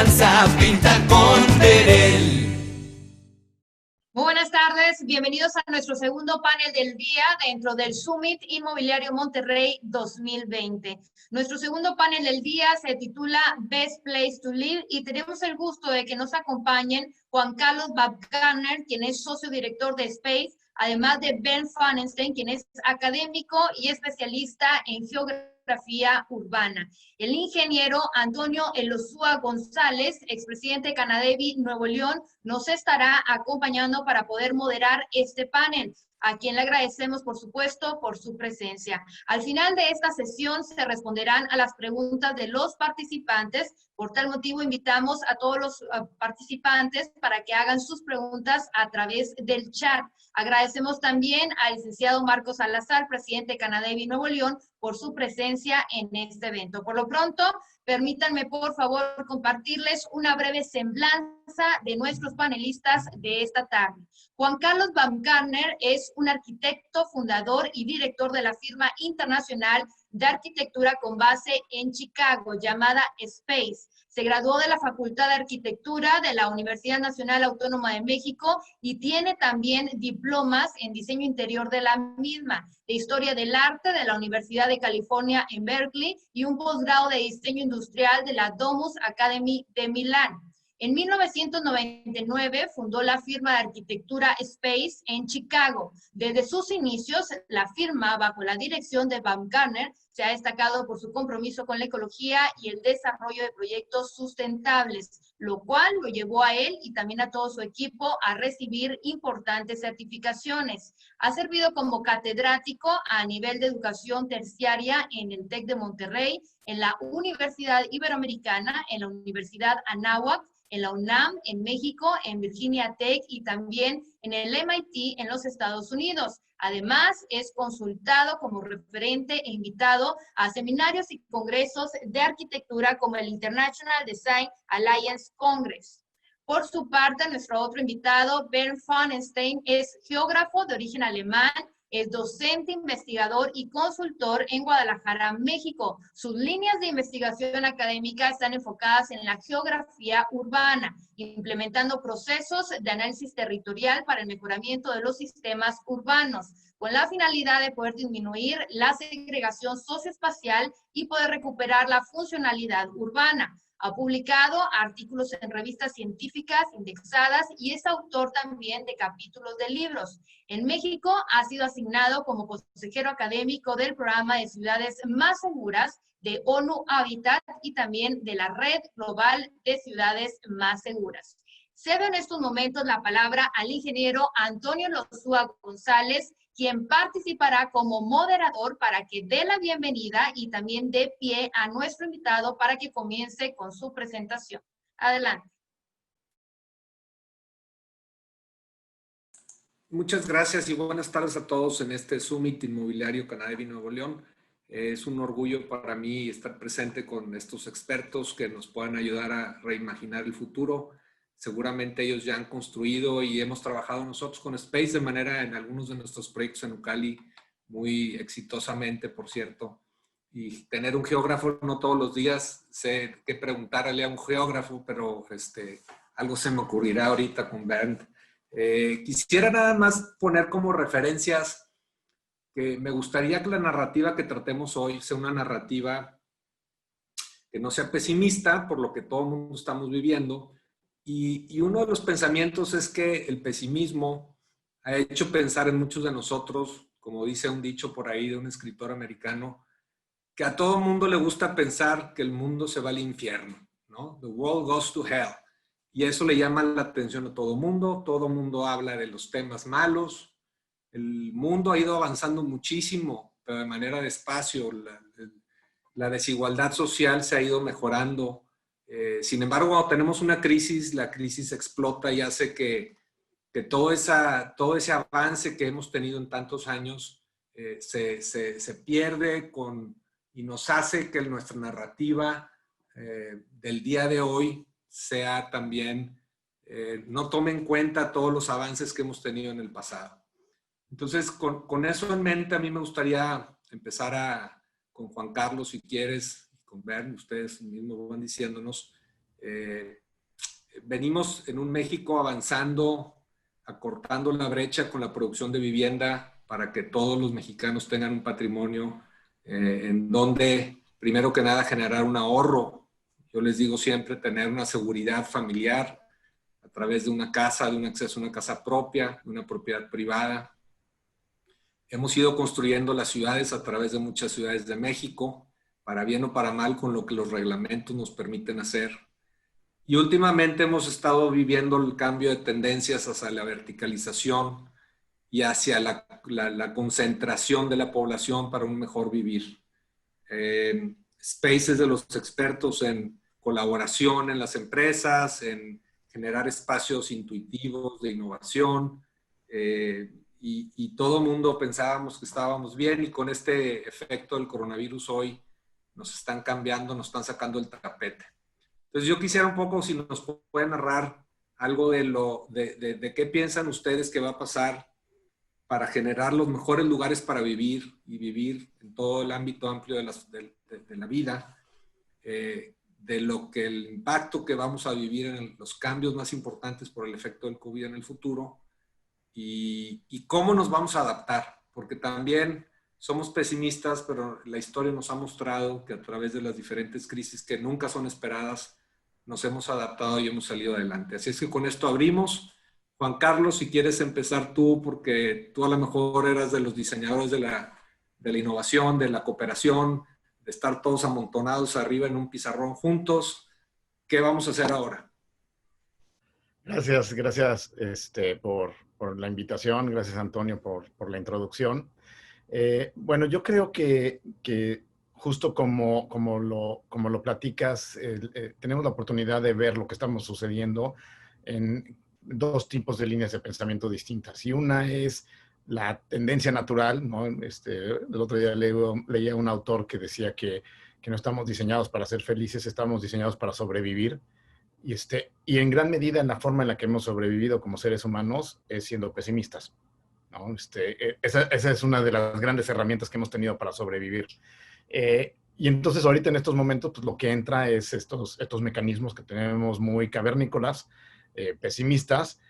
confianza pinta con Verel. Muy buenas tardes, bienvenidos a nuestro segundo panel del día dentro del Summit Inmobiliario Monterrey 2020. Nuestro segundo panel del día se titula Best Place to Live y tenemos el gusto de que nos acompañen Juan Carlos Baumgartner, quien es socio director de Space, además de Ben Fanenstein, quien es académico y especialista en geografía urbana. El ingeniero Antonio Elosúa González, expresidente de Canadevi Nuevo León, nos estará acompañando para poder moderar este panel, a quien le agradecemos, por supuesto, por su presencia. Al final de esta sesión se responderán a las preguntas de los participantes. Por tal motivo, invitamos a todos los participantes para que hagan sus preguntas a través del chat. Agradecemos también al licenciado Marcos Salazar, presidente de Canadevi Nuevo León, por su presencia en este evento. Por lo pronto, permítanme, por favor, compartirles una breve semblanza de nuestros panelistas de esta tarde. Juan Carlos Baumgartner es un arquitecto, fundador y director de la firma internacional de arquitectura con base en Chicago, llamada Space. Se graduó de la Facultad de Arquitectura de la Universidad Nacional Autónoma de México y tiene también diplomas en diseño interior de la misma, de Historia del Arte de la Universidad de California en Berkeley y un posgrado de diseño industrial de la Domus Academy de Milán. En 1999 fundó la firma de arquitectura Space en Chicago. Desde sus inicios, la firma, bajo la dirección de Baumgartner, se ha destacado por su compromiso con la ecología y el desarrollo de proyectos sustentables, lo cual lo llevó a él y también a todo su equipo a recibir importantes certificaciones. Ha servido como catedrático a nivel de educación terciaria en el TEC de Monterrey, en la Universidad Iberoamericana, en la Universidad Anáhuac, en la UNAM, en México, en Virginia Tech y también en el MIT en los Estados Unidos. Además, es consultado como referente e invitado a seminarios y congresos de arquitectura como el International Design Alliance Congress. Por su parte, nuestro otro invitado, Ben Fanenstein, es geógrafo de origen alemán, es docente, investigador y consultor en Guadalajara, México. Sus líneas de investigación académica están enfocadas en la geografía urbana, implementando procesos de análisis territorial para el mejoramiento de los sistemas urbanos, con la finalidad de poder disminuir la segregación socioespacial y poder recuperar la funcionalidad urbana. Ha publicado artículos en revistas científicas indexadas y es autor también de capítulos de libros. En México ha sido asignado como consejero académico del programa de ciudades más seguras de ONU Habitat y también de la Red Global de Ciudades Más Seguras. Cedo en estos momentos la palabra al ingeniero Antonio Elosúa González, quien participará como moderador para que dé la bienvenida y también dé pie a nuestro invitado para que comience con su presentación. Adelante. Muchas gracias y buenas tardes a todos en este Summit Inmobiliario Canadevi Nuevo León. Es un orgullo para mí estar presente con estos expertos que nos puedan ayudar a reimaginar el futuro. Seguramente ellos ya han construido y hemos trabajado nosotros con Space de manera en algunos de nuestros proyectos en Ucali muy exitosamente, por cierto. Y tener un geógrafo no todos los días, sé qué preguntarle a un geógrafo, pero algo se me ocurrirá ahorita con Bernd. Quisiera nada más poner como referencias que me gustaría que la narrativa que tratemos hoy sea una narrativa que no sea pesimista por lo que todo el mundo estamos viviendo. Y uno de los pensamientos es que el pesimismo ha hecho pensar en muchos de nosotros, como dice un dicho por ahí de un escritor americano, que a todo el mundo le gusta pensar que el mundo se va al infierno, ¿no? The world goes to hell. Y eso le llama la atención a todo mundo habla de los temas malos, el mundo ha ido avanzando muchísimo, pero de manera despacio, la desigualdad social se ha ido mejorando. Sin embargo, cuando tenemos una crisis, la crisis explota y hace que todo ese avance que hemos tenido en tantos años se pierde y nos hace que nuestra narrativa del día de hoy sea también, no tome en cuenta todos los avances que hemos tenido en el pasado. Entonces, con eso en mente, a mí me gustaría empezar con Juan Carlos, si quieres, con Bernd, ustedes mismos van diciéndonos, Venimos en un México avanzando, acortando la brecha con la producción de vivienda para que todos los mexicanos tengan un patrimonio en donde, primero que nada, generar un ahorro. Yo les digo siempre, tener una seguridad familiar a través de una casa, de un acceso a una casa propia, de una propiedad privada. Hemos ido construyendo las ciudades a través de muchas ciudades de México, para bien o para mal, con lo que los reglamentos nos permiten hacer. Y últimamente hemos estado viviendo el cambio de tendencias hacia la verticalización y hacia la concentración de la población para un mejor vivir. Spaces de los expertos en colaboración en las empresas, en generar espacios intuitivos de innovación, y todo el mundo pensábamos que estábamos bien, y con este efecto del coronavirus hoy nos están cambiando, nos están sacando el tapete. Entonces yo quisiera un poco, si nos pueden narrar algo de qué piensan ustedes que va a pasar para generar los mejores lugares para vivir y vivir en todo el ámbito amplio de la vida, de lo que el impacto que vamos a vivir en los cambios más importantes por el efecto del COVID en el futuro, y cómo nos vamos a adaptar, porque también somos pesimistas, pero la historia nos ha mostrado que a través de las diferentes crisis que nunca son esperadas, nos hemos adaptado y hemos salido adelante. Así es que con esto abrimos. Juan Carlos, si quieres empezar tú, porque tú a lo mejor eras de los diseñadores de la innovación, de la cooperación, de estar todos amontonados arriba en un pizarrón juntos. ¿Qué vamos a hacer ahora? Gracias por la invitación. Gracias, Antonio, por la introducción. Bueno, yo creo que justo como lo platicas, tenemos la oportunidad de ver lo que estamos sucediendo en dos tipos de líneas de pensamiento distintas. Y una es la tendencia natural, ¿no? El otro día leía un autor que decía que no estamos diseñados para ser felices, estamos diseñados para sobrevivir. Y en gran medida en la forma en la que hemos sobrevivido como seres humanos es siendo pesimistas, ¿no? Esa es una de las grandes herramientas que hemos tenido para sobrevivir. Y entonces ahorita en estos momentos pues, lo que entra es estos mecanismos que tenemos muy cavernícolas, pesimistas,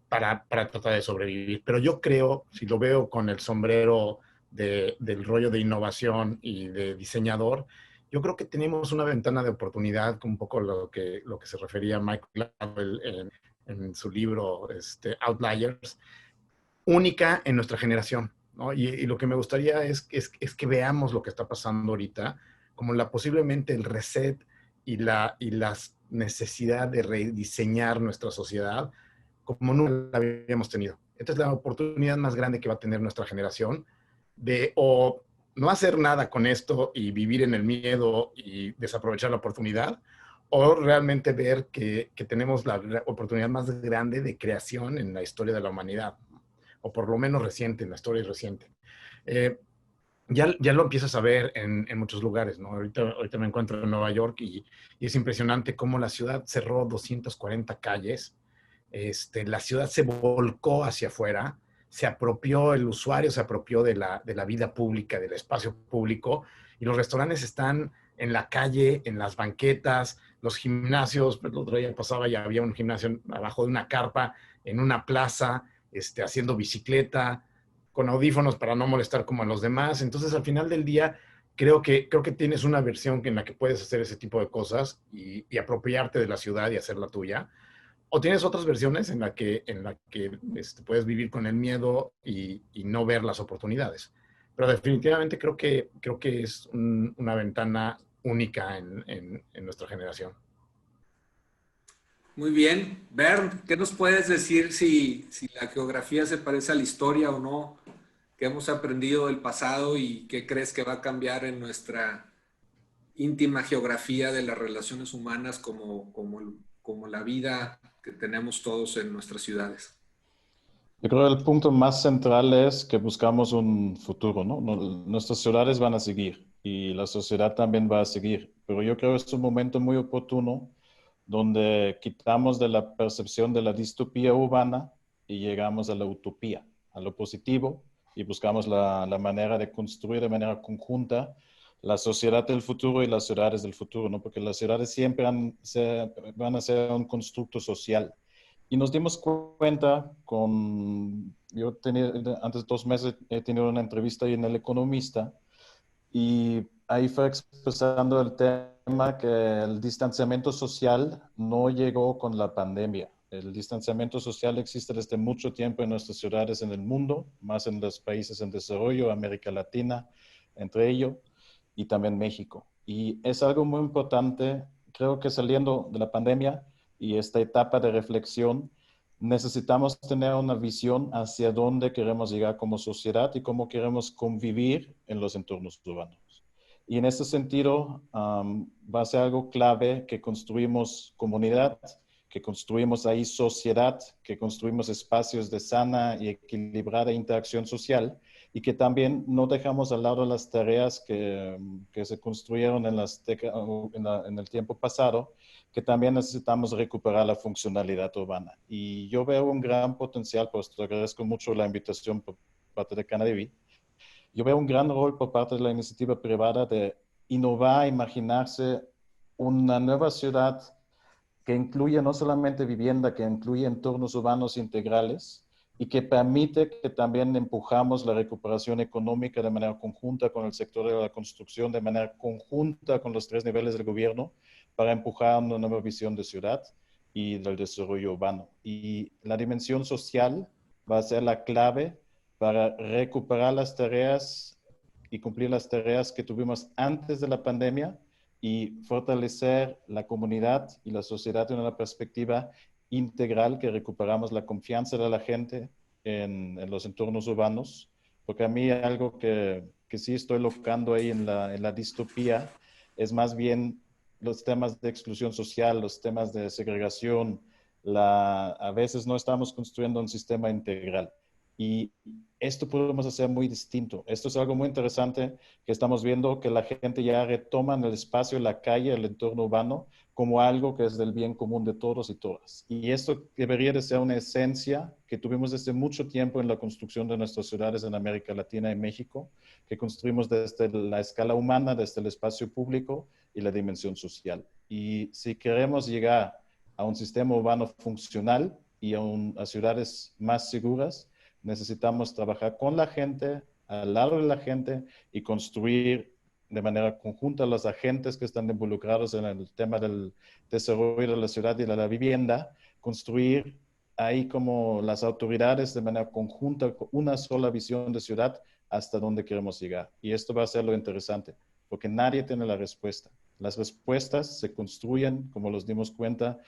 para tratar de sobrevivir. Pero yo creo, si lo veo con el sombrero del rollo de innovación y de diseñador, yo creo que tenemos una ventana de oportunidad, un poco lo que se refería Michael Gladwell en su libro Outliers, única en nuestra generación, ¿no? Y lo que me gustaría es que veamos lo que está pasando ahorita como posiblemente el reset y la necesidad de rediseñar nuestra sociedad como nunca la habíamos tenido. Esta es la oportunidad más grande que va a tener nuestra generación de o no hacer nada con esto y vivir en el miedo y desaprovechar la oportunidad, o realmente ver que tenemos la oportunidad más grande de creación en la historia de la humanidad, o por lo menos reciente, en la historia reciente. Ya lo empiezas a ver en muchos lugares, ¿no? Ahorita me encuentro en Nueva York y es impresionante cómo la ciudad cerró 240 calles. La ciudad se volcó hacia afuera, el usuario se apropió de la vida pública, del espacio público, y los restaurantes están en la calle, en las banquetas, los gimnasios. El otro día pasaba y había un gimnasio abajo de una carpa, en una plaza, haciendo bicicleta, con audífonos para no molestar como a los demás. Entonces, al final del día, creo que tienes una versión en la que puedes hacer ese tipo de cosas y apropiarte de la ciudad y hacerla tuya. O tienes otras versiones en la que puedes vivir con el miedo y no ver las oportunidades. Pero definitivamente creo que es una ventana única en nuestra generación. Muy bien. Bernd, ¿qué nos puedes decir si la geografía se parece a la historia o no? ¿Qué hemos aprendido del pasado y qué crees que va a cambiar en nuestra íntima geografía de las relaciones humanas como la vida que tenemos todos en nuestras ciudades? Yo creo que el punto más central es que buscamos un futuro, ¿no? Nuestras ciudades van a seguir y la sociedad también va a seguir, pero yo creo que es un momento muy oportuno donde quitamos de la percepción de la distopía urbana y llegamos a la utopía, a lo positivo, y buscamos la manera de construir de manera conjunta la sociedad del futuro y las ciudades del futuro, ¿no? Porque las ciudades siempre van a ser un constructo social. Y nos dimos cuenta antes de 2 meses he tenido una entrevista ahí en El Economista y ahí fue expresando el tema que el distanciamiento social no llegó con la pandemia. El distanciamiento social existe desde mucho tiempo en nuestras ciudades en el mundo, más en los países en desarrollo, América Latina, entre ellos, y también México. Y es algo muy importante, creo que saliendo de la pandemia y esta etapa de reflexión, necesitamos tener una visión hacia dónde queremos llegar como sociedad y cómo queremos convivir en los entornos urbanos. Y en ese sentido, va a ser algo clave que construimos comunidad, que construimos ahí sociedad, que construimos espacios de sana y equilibrada interacción social y que también no dejamos al lado las tareas que se construyeron en el tiempo pasado, que también necesitamos recuperar la funcionalidad urbana. Y yo veo un gran potencial, por esto agradezco mucho la invitación por parte de Canadevi. Yo veo un gran rol por parte de la iniciativa privada de innovar, imaginarse una nueva ciudad que incluya no solamente vivienda, que incluya entornos urbanos integrales y que permite que también empujamos la recuperación económica de manera conjunta con el sector de la construcción, de manera conjunta con los 3 niveles del gobierno para empujar una nueva visión de ciudad y del desarrollo urbano. Y la dimensión social va a ser la clave para recuperar las tareas y cumplir las tareas que tuvimos antes de la pandemia y fortalecer la comunidad y la sociedad en una perspectiva integral, que recuperamos la confianza de la gente en los entornos urbanos, porque a mí algo que sí estoy locando ahí en la distopía es más bien los temas de exclusión social, los temas de segregación. A veces no estamos construyendo un sistema integral. Y esto podemos hacer muy distinto. Esto es algo muy interesante que estamos viendo, que la gente ya retoma el espacio, la calle, el entorno urbano, como algo que es del bien común de todos y todas. Y esto debería de ser una esencia que tuvimos desde mucho tiempo en la construcción de nuestras ciudades en América Latina y México, que construimos desde la escala humana, desde el espacio público y la dimensión social. Y si queremos llegar a un sistema urbano funcional y a ciudades más seguras, necesitamos trabajar con la gente, al lado de la gente y construir de manera conjunta los agentes que están involucrados en el tema del desarrollo de la ciudad y de la vivienda, construir ahí como las autoridades de manera conjunta, una sola visión de ciudad hasta dónde queremos llegar. Y esto va a ser lo interesante, porque nadie tiene la respuesta. Las respuestas se construyen, como nos dimos cuenta,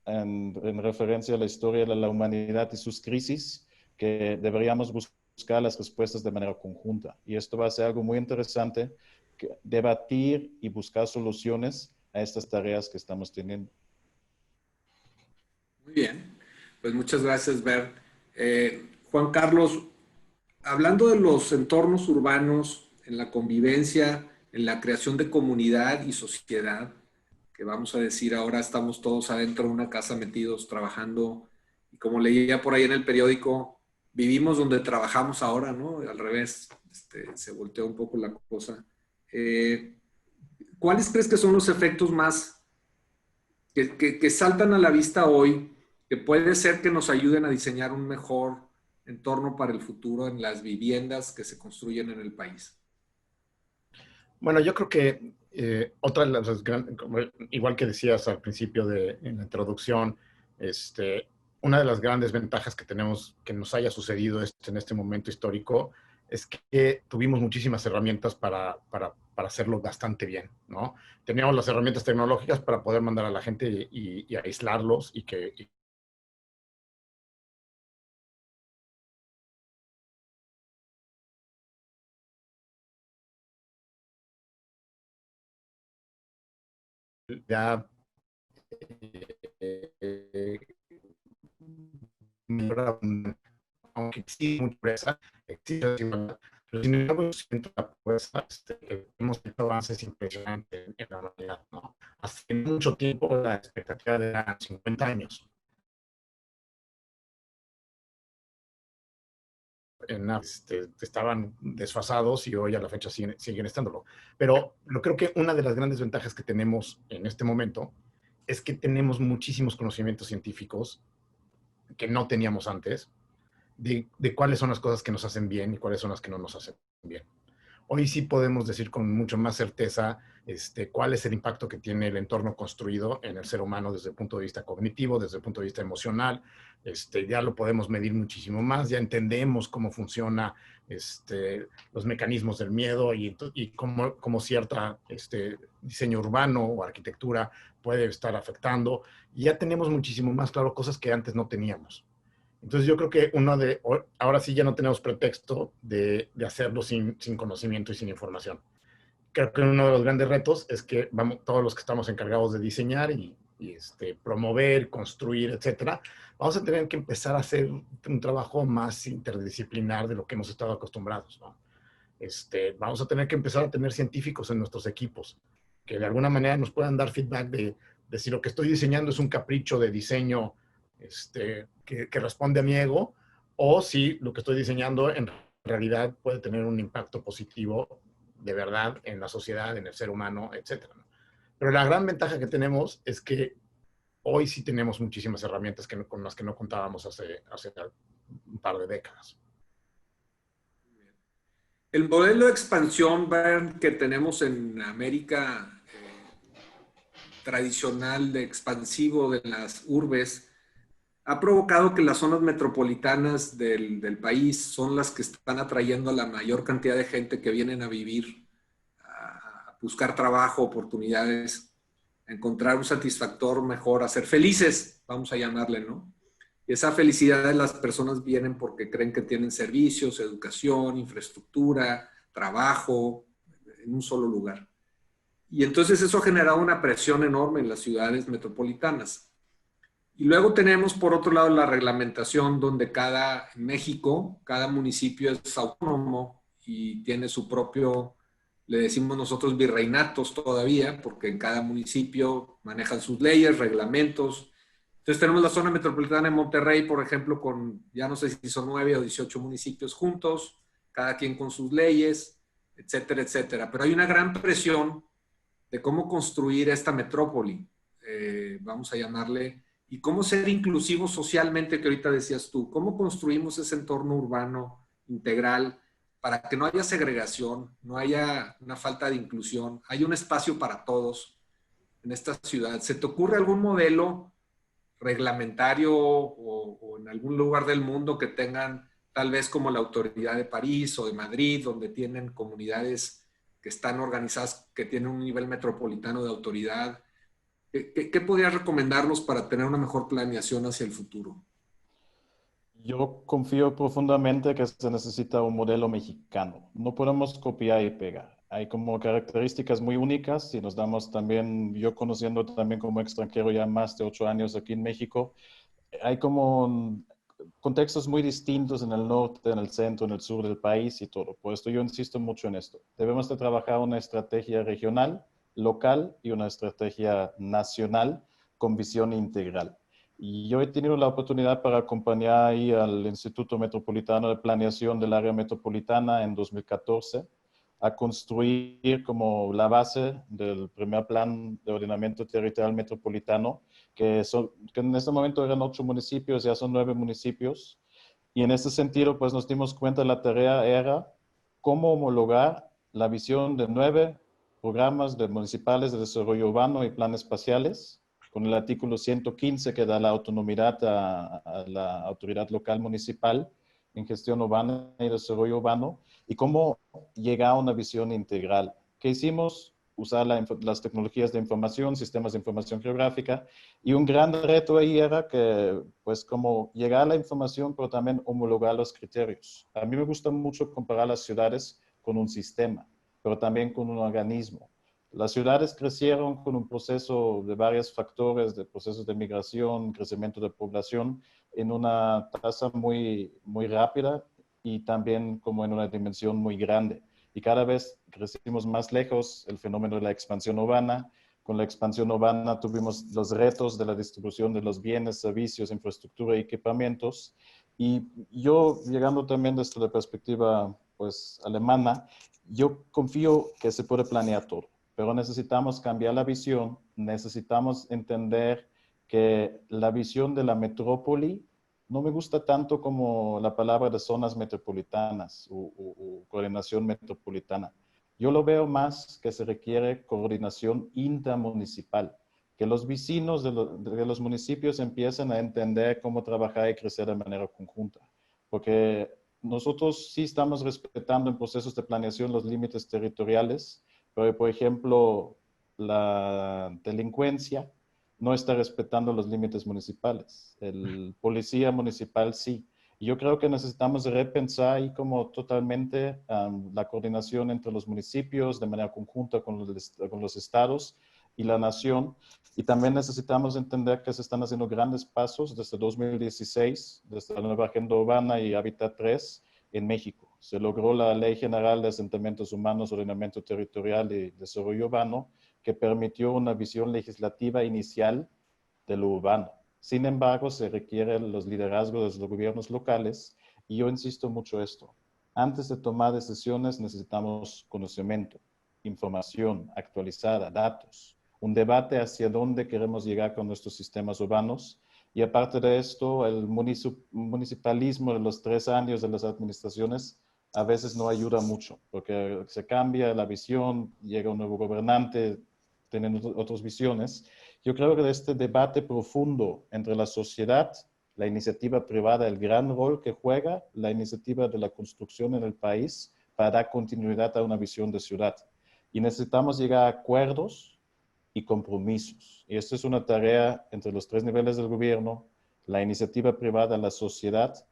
en referencia a la historia de la humanidad y sus crisis, que deberíamos buscar las respuestas de manera conjunta. Y esto va a ser algo muy interesante, debatir y buscar soluciones a estas tareas que estamos teniendo. Muy bien, pues muchas gracias, Bert. Juan Carlos, hablando de los entornos urbanos, en la convivencia, en la creación de comunidad y sociedad, que vamos a decir ahora estamos todos adentro de una casa metidos trabajando, y como leía por ahí en el periódico, vivimos donde trabajamos ahora, ¿no? Al revés, se volteó un poco la cosa. ¿Cuáles crees que son los efectos más que saltan a la vista hoy, que puede ser que nos ayuden a diseñar un mejor entorno para el futuro en las viviendas que se construyen en el país? Bueno, yo creo que otra de las igual que decías al principio en la introducción, una de las grandes ventajas que tenemos que nos haya sucedido en este momento histórico es que tuvimos muchísimas herramientas para hacerlo bastante bien, ¿no? Teníamos las herramientas tecnológicas para poder mandar a la gente y aislarlos y ya aunque existe mucha pobreza, existe desigualdad, pero sin embargo, siento la pobreza, hemos hecho avances impresionantes en la humanidad, ¿no? Hace mucho tiempo la expectativa era 50 años. estaban desfasados y hoy a la fecha siguen estándolo. Pero creo que una de las grandes ventajas que tenemos en este momento es que tenemos muchísimos conocimientos científicos que no teníamos antes de cuáles son las cosas que nos hacen bien y cuáles son las que no nos hacen bien. Hoy sí podemos decir con mucho más certeza cuál es el impacto que tiene el entorno construido en el ser humano desde el punto de vista cognitivo, desde el punto de vista emocional. Ya lo podemos medir muchísimo más, ya entendemos cómo funciona los mecanismos del miedo y cómo cierta diseño urbano o arquitectura puede estar afectando. Y ya tenemos muchísimo más claro cosas que antes no teníamos. Entonces yo creo que ahora sí ya no tenemos pretexto de hacerlo sin conocimiento y sin información. Creo que uno de los grandes retos es que todos los que estamos encargados de diseñar y promover, construir, etcétera, vamos a tener que empezar a hacer un trabajo más interdisciplinar de lo que hemos estado acostumbrados, ¿no? Vamos a tener que empezar a tener científicos en nuestros equipos que de alguna manera nos puedan dar feedback de si lo que estoy diseñando es un capricho de diseño que responde a mi ego, o si lo que estoy diseñando en realidad puede tener un impacto positivo de verdad en la sociedad, en el ser humano, etc. Pero la gran ventaja que tenemos es que hoy sí tenemos muchísimas herramientas con las que no contábamos hace un par de décadas. El modelo de expansión, Bernd, que tenemos en América tradicional, de expansivo de las urbes, ha provocado que las zonas metropolitanas del país son las que están atrayendo a la mayor cantidad de gente que vienen a vivir, a buscar trabajo, oportunidades, a encontrar un satisfactor mejor, a ser felices, vamos a llamarle, ¿no? Y esa felicidad de las personas vienen porque creen que tienen servicios, educación, infraestructura, trabajo, en un solo lugar. Y entonces eso ha generado una presión enorme en las ciudades metropolitanas. Y luego tenemos, por otro lado, la reglamentación donde en México, cada municipio es autónomo y tiene su propio, le decimos nosotros virreinatos todavía, porque en cada municipio manejan sus leyes, reglamentos. Entonces tenemos la zona metropolitana de Monterrey, por ejemplo, con, ya no sé si son 9 o 18 municipios juntos, cada quien con sus leyes, etcétera, etcétera. Pero hay una gran presión de cómo construir esta metrópoli, vamos a llamarle, y cómo ser inclusivos socialmente, que ahorita decías tú, cómo construimos ese entorno urbano integral para que no haya segregación, no haya una falta de inclusión, haya un espacio para todos en esta ciudad. ¿Se te ocurre algún modelo reglamentario o en algún lugar del mundo que tengan, tal vez como la Autoridad de París o de Madrid, donde tienen comunidades que están organizadas, que tienen un nivel metropolitano de autoridad? ¿Qué podrías recomendarnos para tener una mejor planeación hacia el futuro? Yo confío profundamente que se necesita un modelo mexicano. No podemos copiar y pegar. Hay como características muy únicas y nos damos también, yo conociendo también como extranjero ya más de 8 años aquí en México, hay como contextos muy distintos en el norte, en el centro, en el sur del país y todo. Por esto yo insisto mucho en esto. Debemos de trabajar una estrategia regional, local y una estrategia nacional con visión integral. Y yo he tenido la oportunidad para acompañar ahí al Instituto Metropolitano de Planeación del Área Metropolitana en 2014 a construir como la base del primer plan de ordenamiento territorial metropolitano, que en este momento eran 8 municipios, ya son 9 municipios. Y en ese sentido, pues nos dimos cuenta la tarea era cómo homologar la visión de 9 programas municipales de desarrollo urbano y planes espaciales, con el artículo 115 que da la autonomía a la autoridad local municipal en gestión urbana y desarrollo urbano, y cómo llegar a una visión integral. ¿Qué hicimos? Usar las tecnologías de información, sistemas de información geográfica, y un gran reto ahí era que, pues, como llegar a la información, pero también homologar los criterios. A mí me gusta mucho comparar las ciudades con un sistema, pero también con un organismo. Las ciudades crecieron con un proceso de varios factores, de procesos de migración, crecimiento de población, en una tasa muy, muy rápida y también como en una dimensión muy grande. Y cada vez crecimos más lejos el fenómeno de la expansión urbana. Con la expansión urbana tuvimos los retos de la distribución de los bienes, servicios, infraestructura y equipamientos. Y yo, llegando también desde la perspectiva pues, alemana, yo confío que se puede planear todo, pero necesitamos cambiar la visión, necesitamos entender que la visión de la metrópoli no me gusta tanto como la palabra de zonas metropolitanas o coordinación metropolitana. Yo lo veo más que se requiere coordinación intramunicipal, que los vecinos de los municipios empiecen a entender cómo trabajar y crecer de manera conjunta. Porque nosotros sí estamos respetando en procesos de planeación los límites territoriales, pero por ejemplo, la delincuencia no está respetando los límites municipales. El policía municipal sí. Y yo creo que necesitamos repensar ahí como totalmente la coordinación entre los municipios de manera conjunta con los estados y la nación. Y también necesitamos entender que se están haciendo grandes pasos desde 2016, desde la nueva Agenda Urbana y Hábitat 3 en México. Se logró la Ley General de Asentamientos Humanos, Ordenamiento Territorial y Desarrollo Urbano, que permitió una visión legislativa inicial de lo urbano. Sin embargo, se requieren los liderazgos de los gobiernos locales y yo insisto mucho esto. Antes de tomar decisiones necesitamos conocimiento, información actualizada, datos, un debate hacia dónde queremos llegar con nuestros sistemas urbanos y aparte de esto, el municipalismo de los 3 años de las administraciones a veces no ayuda mucho porque se cambia la visión, llega un nuevo gobernante, tienen otras visiones. Yo creo que este debate profundo entre la sociedad, la iniciativa privada, el gran rol que juega la iniciativa de la construcción en el país para dar continuidad a una visión de ciudad. Y necesitamos llegar a acuerdos y compromisos. Y esto es una tarea entre los 3 niveles del gobierno, la iniciativa privada, la sociedad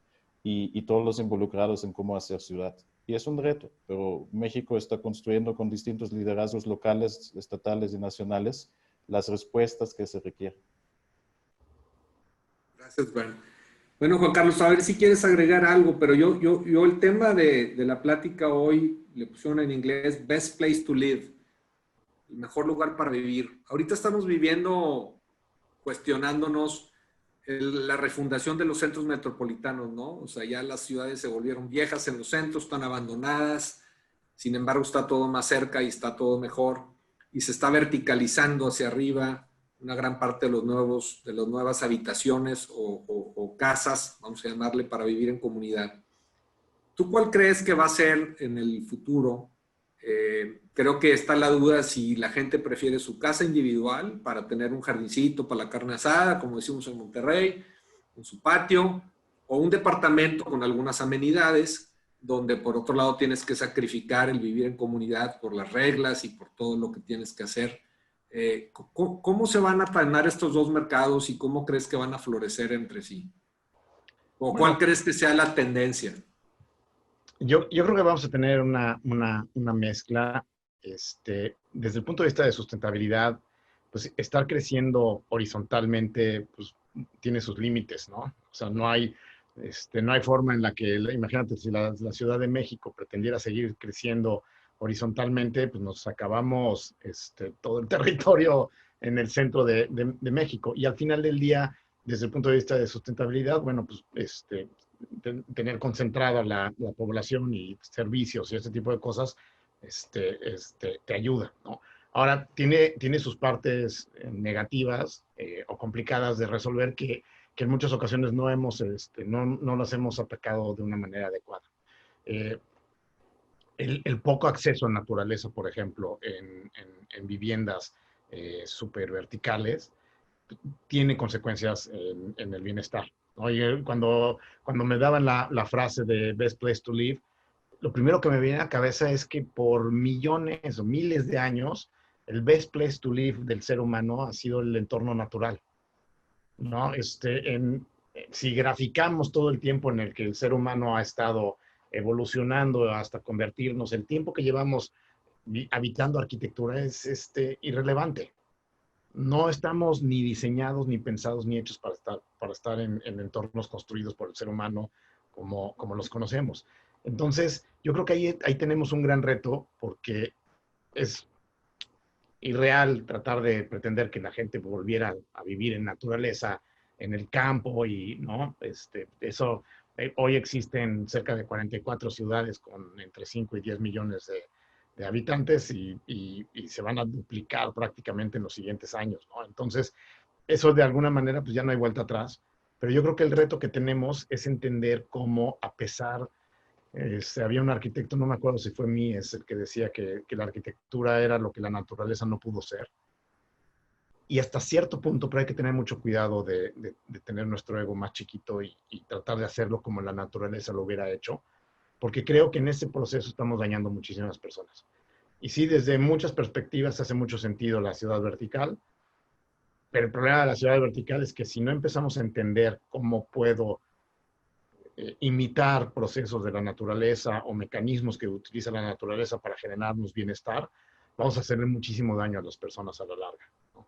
y todos los involucrados en cómo hacer ciudad. Y es un reto, pero México está construyendo con distintos liderazgos locales, estatales y nacionales las respuestas que se requieren. Gracias, Juan. Bueno, Juan Carlos, a ver si quieres agregar algo, pero yo el tema de la plática hoy le pusieron en inglés Best Place to Live, el mejor lugar para vivir. Ahorita estamos viviendo, cuestionándonos la refundación de los centros metropolitanos, ¿no? O sea, ya las ciudades se volvieron viejas en los centros, están abandonadas, sin embargo está todo más cerca y está todo mejor, y se está verticalizando hacia arriba una gran parte de las nuevas habitaciones o casas, vamos a llamarle, para vivir en comunidad. ¿Tú cuál crees que va a ser en el futuro? Creo que está la duda si la gente prefiere su casa individual para tener un jardincito para la carne asada, como decimos en Monterrey, con su patio, o un departamento con algunas amenidades, donde por otro lado tienes que sacrificar el vivir en comunidad por las reglas y por todo lo que tienes que hacer. ¿Cómo se van a planear estos dos mercados y cómo crees que van a florecer entre sí? ¿O cuál crees que sea la tendencia? Yo creo que vamos a tener una mezcla. Desde el punto de vista de sustentabilidad, pues estar creciendo horizontalmente, pues tiene sus límites, ¿no? O sea, no hay forma en la que, imagínate, si la Ciudad de México pretendiera seguir creciendo horizontalmente, pues nos acabamos todo el territorio en el centro de México. Y al final del día, desde el punto de vista de sustentabilidad, bueno, pues tener concentrada la población y servicios y este tipo de cosas, te ayuda, ¿no? Ahora, tiene sus partes negativas o complicadas de resolver que en muchas ocasiones no las hemos atacado de una manera adecuada. El poco acceso a naturaleza, por ejemplo, en viviendas súper verticales, tiene consecuencias en el bienestar. Oye, cuando me daban la frase de Best Place to Live, lo primero que me viene a la cabeza es que por millones o miles de años, el best place to live del ser humano ha sido el entorno natural, ¿no? Si graficamos todo el tiempo en el que el ser humano ha estado evolucionando hasta convertirnos, el tiempo que llevamos habitando arquitectura es irrelevante. No estamos ni diseñados, ni pensados, ni hechos para estar en entornos construidos por el ser humano como los conocemos. Entonces, yo creo que ahí tenemos un gran reto porque es irreal tratar de pretender que la gente volviera a vivir en naturaleza, en el campo y, ¿no? Eso Hoy existen cerca de 44 ciudades con entre 5 y 10 millones de habitantes y se van a duplicar prácticamente en los siguientes años, ¿no? Entonces, eso de alguna manera pues ya no hay vuelta atrás, pero yo creo que el reto que tenemos es entender cómo a pesar, había un arquitecto, no me acuerdo si fue Mies, el que decía que la arquitectura era lo que la naturaleza no pudo ser, y hasta cierto punto, pero hay que tener mucho cuidado de tener nuestro ego más chiquito y tratar de hacerlo como la naturaleza lo hubiera hecho, porque creo que en ese proceso estamos dañando muchísimas personas. Y sí, desde muchas perspectivas hace mucho sentido la ciudad vertical, pero el problema de la ciudad vertical es que si no empezamos a entender cómo puedo imitar procesos de la naturaleza o mecanismos que utiliza la naturaleza para generarnos bienestar, vamos a hacerle muchísimo daño a las personas a la larga, ¿no?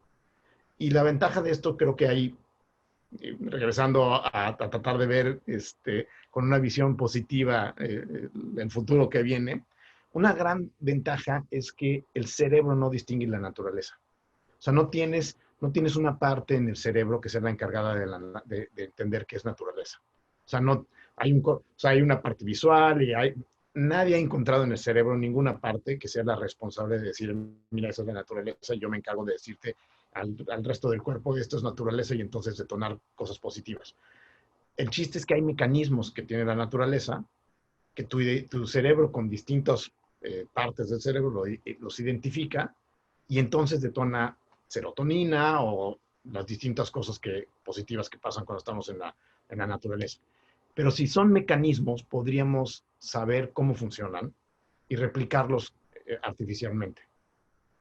Y la ventaja de esto creo que hay, regresando a tratar de ver con una visión positiva el futuro que viene, una gran ventaja es que el cerebro no distingue la naturaleza. O sea, no tienes una parte en el cerebro que sea la encargada de entender qué es naturaleza. O sea, hay una parte visual y nadie ha encontrado en el cerebro ninguna parte que sea la responsable de decir, mira, esa es la naturaleza y yo me encargo de decirte al resto del cuerpo, esto es naturaleza y entonces detonar cosas positivas. El chiste es que hay mecanismos que tiene la naturaleza que tu cerebro con distintas partes del cerebro los identifica y entonces detona serotonina o las distintas cosas positivas que pasan cuando estamos en la naturaleza. Pero si son mecanismos, podríamos saber cómo funcionan y replicarlos artificialmente.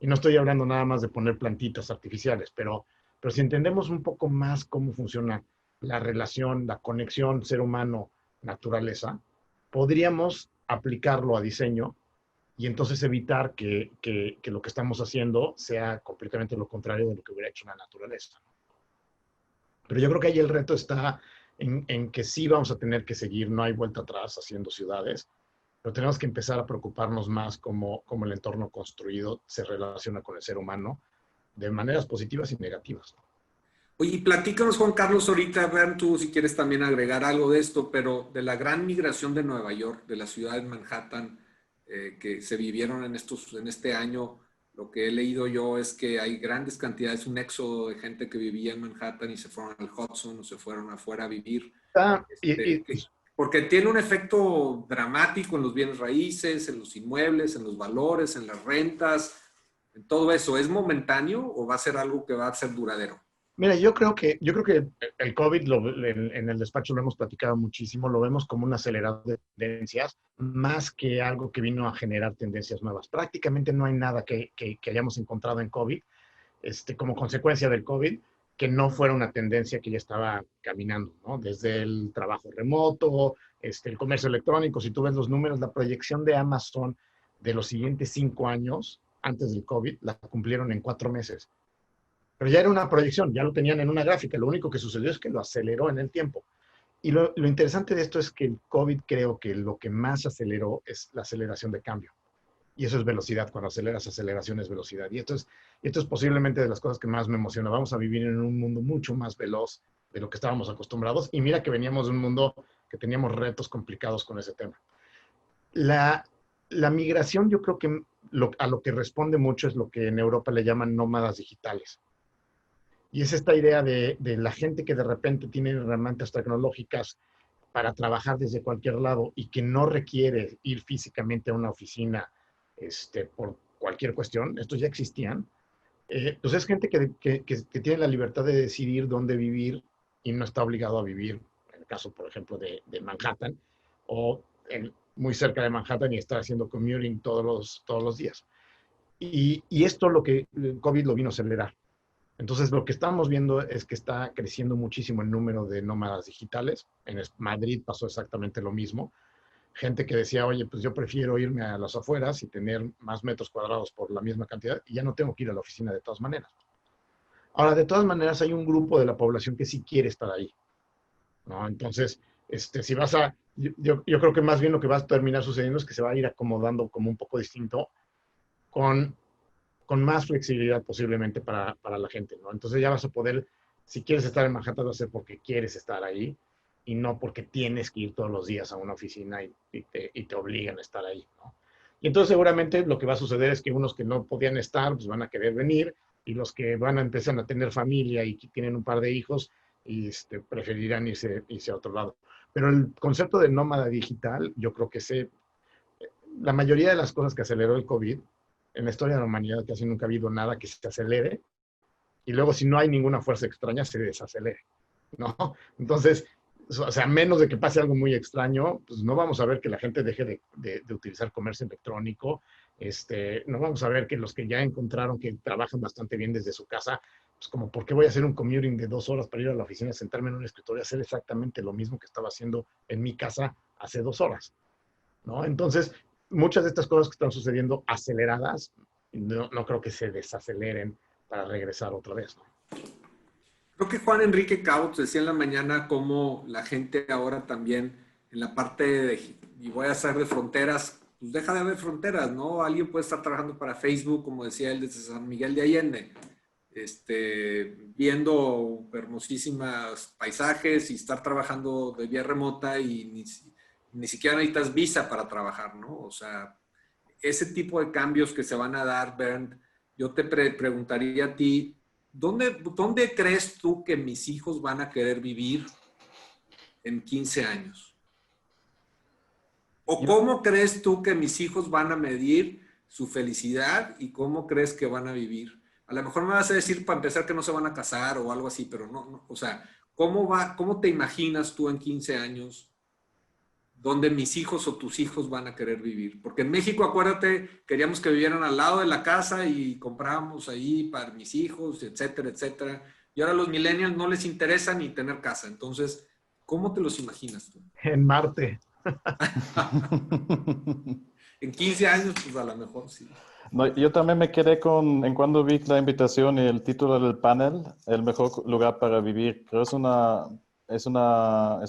Y no estoy hablando nada más de poner plantitas artificiales, pero si entendemos un poco más cómo funciona la relación, la conexión ser humano-naturaleza, podríamos aplicarlo a diseño y entonces evitar que lo que estamos haciendo sea completamente lo contrario de lo que hubiera hecho la naturaleza. Pero yo creo que ahí el reto está en que sí vamos a tener que seguir, no hay vuelta atrás haciendo ciudades, pero tenemos que empezar a preocuparnos más cómo el entorno construido se relaciona con el ser humano de maneras positivas y negativas. Oye, y platícanos, Juan Carlos, ahorita, vean tú si quieres también agregar algo de esto, pero de la gran migración de Nueva York, de la ciudad de Manhattan, que se vivieron en este año, lo que he leído yo es que hay grandes cantidades, un éxodo de gente que vivía en Manhattan y se fueron al Hudson o se fueron afuera a vivir. Porque tiene un efecto dramático en los bienes raíces, en los inmuebles, en los valores, en las rentas, en todo eso. ¿Es momentáneo o va a ser algo que va a ser duradero? Mira, yo creo que el COVID en el despacho lo hemos platicado muchísimo, lo vemos como un acelerador de tendencias, más que algo que vino a generar tendencias nuevas. Prácticamente no hay nada que hayamos encontrado en COVID, como consecuencia del COVID, que no fuera una tendencia que ya estaba caminando, ¿no? Desde el trabajo remoto, el comercio electrónico, si tú ves los números, la proyección de Amazon de los siguientes 5 años, antes del COVID, la cumplieron en 4 meses. Pero ya era una proyección, ya lo tenían en una gráfica. Lo único que sucedió es que lo aceleró en el tiempo. Y lo interesante de esto es que el COVID creo que lo que más aceleró es la aceleración de cambio. Y eso es velocidad. Cuando aceleras, aceleración es velocidad. Y esto es posiblemente de las cosas que más me emociona. Vamos a vivir en un mundo mucho más veloz de lo que estábamos acostumbrados. Y mira que veníamos de un mundo que teníamos retos complicados con ese tema. La migración, yo creo que a lo que responde mucho es lo que en Europa le llaman nómadas digitales. Y es esta idea de la gente que de repente tiene herramientas tecnológicas para trabajar desde cualquier lado y que no requiere ir físicamente a una oficina por cualquier cuestión. Estos ya existían. Pues es gente que tiene la libertad de decidir dónde vivir y no está obligado a vivir, en el caso, por ejemplo, de Manhattan, o muy cerca de Manhattan y estar haciendo commuting todos los días. Y esto lo que el COVID lo vino a acelerar. Entonces, lo que estamos viendo es que está creciendo muchísimo el número de nómadas digitales. En Madrid pasó exactamente lo mismo. Gente que decía, oye, pues yo prefiero irme a las afueras y tener más metros cuadrados por la misma cantidad y ya no tengo que ir a la oficina de todas maneras. Ahora, de todas maneras, hay un grupo de la población que sí quiere estar ahí, ¿no? Entonces, si vas a... Yo creo que más bien lo que va a terminar sucediendo es que se va a ir acomodando como un poco distinto con más flexibilidad posiblemente para la gente, ¿no? Entonces ya vas a poder, si quieres estar en Manhattan, va a ser porque quieres estar ahí y no porque tienes que ir todos los días a una oficina y te obligan a estar ahí, ¿no? Y entonces seguramente lo que va a suceder es que unos que no podían estar, pues van a querer venir, y los que van a empezar a tener familia y que tienen un par de hijos, y preferirán irse a otro lado. Pero el concepto de nómada digital, yo creo que la mayoría de las cosas que aceleró el COVID, en la historia de la humanidad casi nunca ha habido nada que se acelere, y luego si no hay ninguna fuerza extraña, se desacelere, ¿no? Entonces, o sea, a menos de que pase algo muy extraño, pues no vamos a ver que la gente deje de utilizar comercio electrónico, no vamos a ver que los que ya encontraron que trabajan bastante bien desde su casa, pues como, ¿por qué voy a hacer un commuting de 2 horas para ir a la oficina, sentarme en un escritorio y hacer exactamente lo mismo que estaba haciendo en mi casa hace 2 horas? ¿No? Entonces, muchas de estas cosas que están sucediendo aceleradas, no creo que se desaceleren para regresar otra vez, ¿no? Creo que Juan Enrique Cautz decía en la mañana cómo la gente ahora también en la parte de, y voy a hacer de fronteras, pues deja de haber fronteras, ¿no? Alguien puede estar trabajando para Facebook, como decía él, desde San Miguel de Allende, viendo hermosísimos paisajes y estar trabajando de vía remota y ni siquiera necesitas visa para trabajar, ¿no? O sea, ese tipo de cambios que se van a dar, Bernd, yo te preguntaría a ti, ¿dónde crees tú que mis hijos van a querer vivir en 15 años? ¿O cómo crees tú que mis hijos van a medir su felicidad y cómo crees que van a vivir? A lo mejor me vas a decir para empezar que no se van a casar o algo así, pero no, o sea, ¿cómo te imaginas tú en 15 años dónde mis hijos o tus hijos van a querer vivir? Porque en México, acuérdate, queríamos que vivieran al lado de la casa y comprábamos ahí para mis hijos, etcétera, etcétera. Y ahora a los millennials no les interesa ni tener casa. Entonces, ¿cómo te los imaginas tú? En Marte. En 15 años, pues a lo mejor sí. No, yo también me quedé en cuando vi la invitación y el título del panel, el mejor lugar para vivir. Creo que es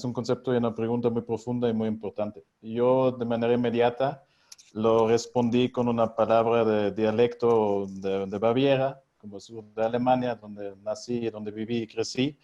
un concepto y una pregunta muy profunda y muy importante. Yo de manera inmediata lo respondí con una palabra de dialecto de Baviera, como sur de Alemania, donde nací, donde viví y crecí,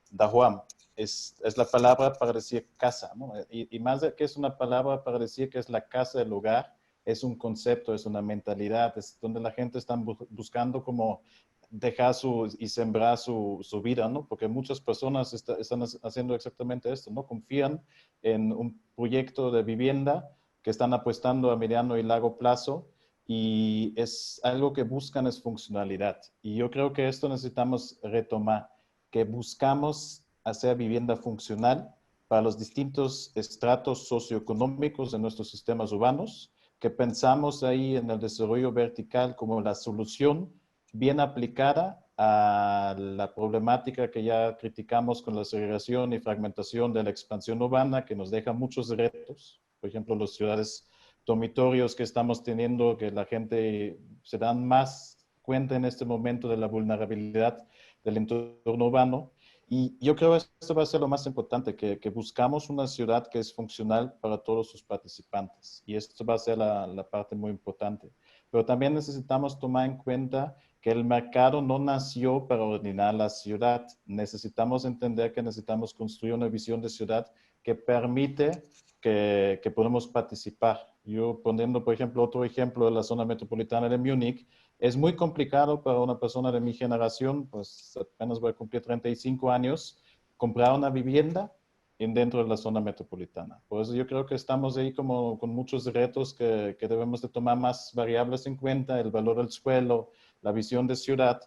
Dahuam. Es la palabra para decir casa, ¿no? Y más de que es una palabra para decir que es la casa, el hogar, es un concepto, es una mentalidad, es donde la gente está buscando como dejar y sembrar su vida, ¿no? Porque muchas personas están haciendo exactamente esto, ¿no? Confían en un proyecto de vivienda que están apostando a mediano y largo plazo y es algo que buscan es funcionalidad. Y yo creo que esto necesitamos retomar, que buscamos hacer vivienda funcional para los distintos estratos socioeconómicos de nuestros sistemas urbanos, que pensamos ahí en el desarrollo vertical como la solución bien aplicada a la problemática que ya criticamos con la segregación y fragmentación de la expansión urbana, que nos deja muchos retos. Por ejemplo, las ciudades dormitorios que estamos teniendo, que la gente se dan más cuenta en este momento de la vulnerabilidad del entorno urbano. Y yo creo que esto va a ser lo más importante, que buscamos una ciudad que es funcional para todos sus participantes. Y esto va a ser la parte muy importante. Pero también necesitamos tomar en cuenta que el mercado no nació para ordenar la ciudad. Necesitamos entender que necesitamos construir una visión de ciudad que permite que podamos participar. Yo poniendo, por ejemplo, otro ejemplo de la zona metropolitana de Múnich, es muy complicado para una persona de mi generación, pues apenas voy a cumplir 35 años, comprar una vivienda dentro de la zona metropolitana. Por eso yo creo que estamos ahí como con muchos retos que debemos de tomar más variables en cuenta, el valor del suelo, la visión de ciudad.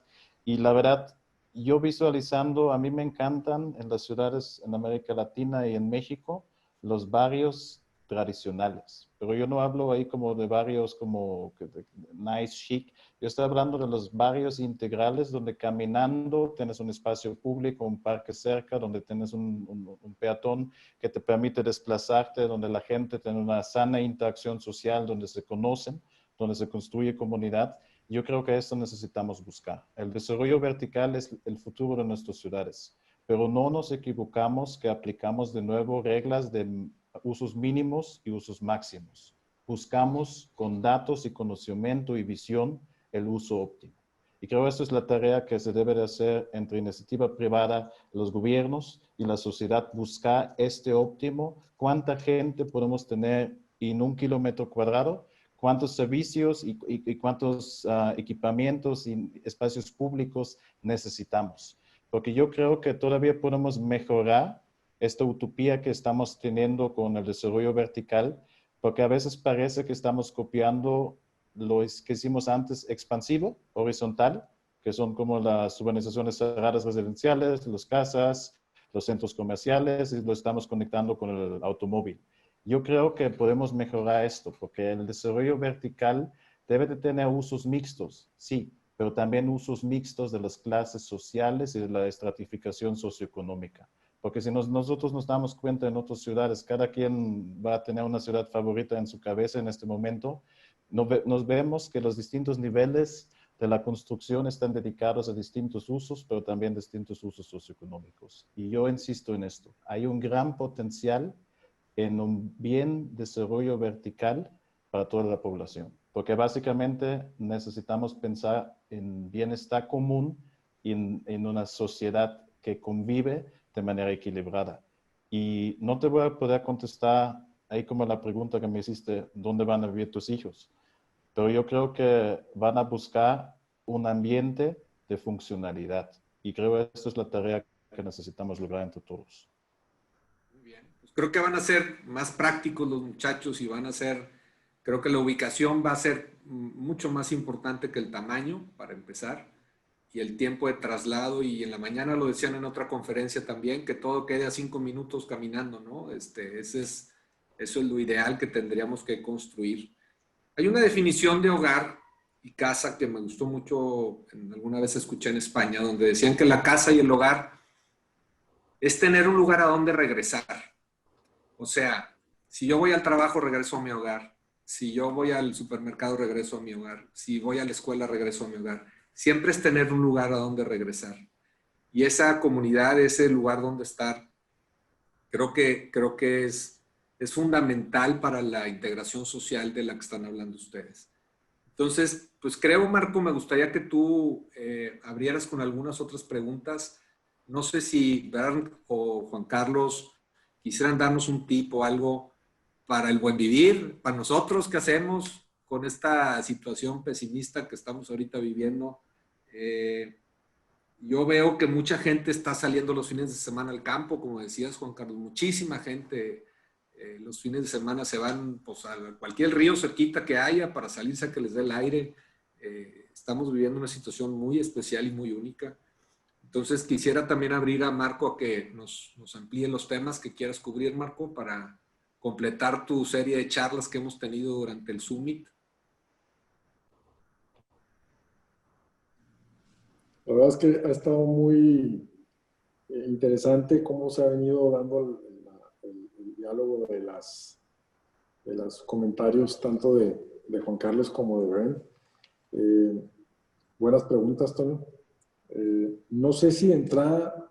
Y la verdad, yo visualizando, a mí me encantan en las ciudades en América Latina y en México, los barrios tradicionales. Pero yo no hablo ahí como de barrios como nice, chic. Yo estoy hablando de los barrios integrales donde caminando tienes un espacio público, un parque cerca, donde tienes un peatón que te permite desplazarte, donde la gente tiene una sana interacción social, donde se conocen, donde se construye comunidad. Yo creo que esto necesitamos buscar. El desarrollo vertical es el futuro de nuestras ciudades, pero no nos equivocamos que aplicamos de nuevo reglas de usos mínimos y usos máximos. Buscamos con datos y conocimiento y visión el uso óptimo. Y creo que esta es la tarea que se debe de hacer entre iniciativa privada, los gobiernos y la sociedad buscar este óptimo, cuánta gente podemos tener en 1 km², cuántos servicios y cuántos equipamientos y espacios públicos necesitamos. Porque yo creo que todavía podemos mejorar esta utopía que estamos teniendo con el desarrollo vertical, porque a veces parece que estamos copiando lo que hicimos antes expansivo, horizontal, que son como las urbanizaciones cerradas residenciales, las casas, los centros comerciales, y lo estamos conectando con el automóvil. Yo creo que podemos mejorar esto, porque el desarrollo vertical debe de tener usos mixtos, sí, pero también usos mixtos de las clases sociales y de la estratificación socioeconómica. Porque si nosotros nos damos cuenta en otras ciudades, cada quien va a tener una ciudad favorita en su cabeza en este momento, nos vemos que los distintos niveles de la construcción están dedicados a distintos usos, pero también distintos usos socioeconómicos. Y yo insisto en esto, hay un gran potencial en un bien desarrollo vertical para toda la población, porque básicamente necesitamos pensar en bienestar común y en una sociedad que convive de manera equilibrada. Y no te voy a poder contestar ahí como la pregunta que me hiciste, ¿dónde van a vivir tus hijos? Pero yo creo que van a buscar un ambiente de funcionalidad. Y creo que esta es la tarea que necesitamos lograr entre todos. Muy bien. Pues creo que van a ser más prácticos los muchachos y van a ser, creo que la ubicación va a ser mucho más importante que el tamaño, para empezar, y el tiempo de traslado. Y en la mañana lo decían en otra conferencia también, que todo quede a 5 minutos caminando, ¿no? Eso es lo ideal que tendríamos que construir. Hay una definición de hogar y casa que me gustó mucho, alguna vez escuché en España, donde decían que la casa y el hogar es tener un lugar a donde regresar. O sea, si yo voy al trabajo, regreso a mi hogar. Si yo voy al supermercado, regreso a mi hogar. Si voy a la escuela, regreso a mi hogar. Siempre es tener un lugar a donde regresar. Y esa comunidad, ese lugar donde estar, creo que es fundamental para la integración social de la que están hablando ustedes. Entonces, pues creo, Marco, me gustaría que tú abrieras con algunas otras preguntas. No sé si Bernd o Juan Carlos quisieran darnos un tip o algo para el buen vivir, para nosotros, ¿qué hacemos con esta situación pesimista que estamos ahorita viviendo? Yo veo que mucha gente está saliendo los fines de semana al campo, como decías, Juan Carlos, muchísima gente. Los fines de semana se van pues, a cualquier río cerquita que haya para salirse a que les dé el aire. Estamos viviendo una situación muy especial y muy única. Entonces quisiera también abrir a Marco a que nos amplíe los temas que quieras cubrir, Marco, para completar tu serie de charlas que hemos tenido durante el Summit. La verdad es que ha estado muy interesante cómo se ha venido dando el diálogo de los comentarios tanto de Juan Carlos como de Bernd. Buenas preguntas, Toño. No sé si de entrada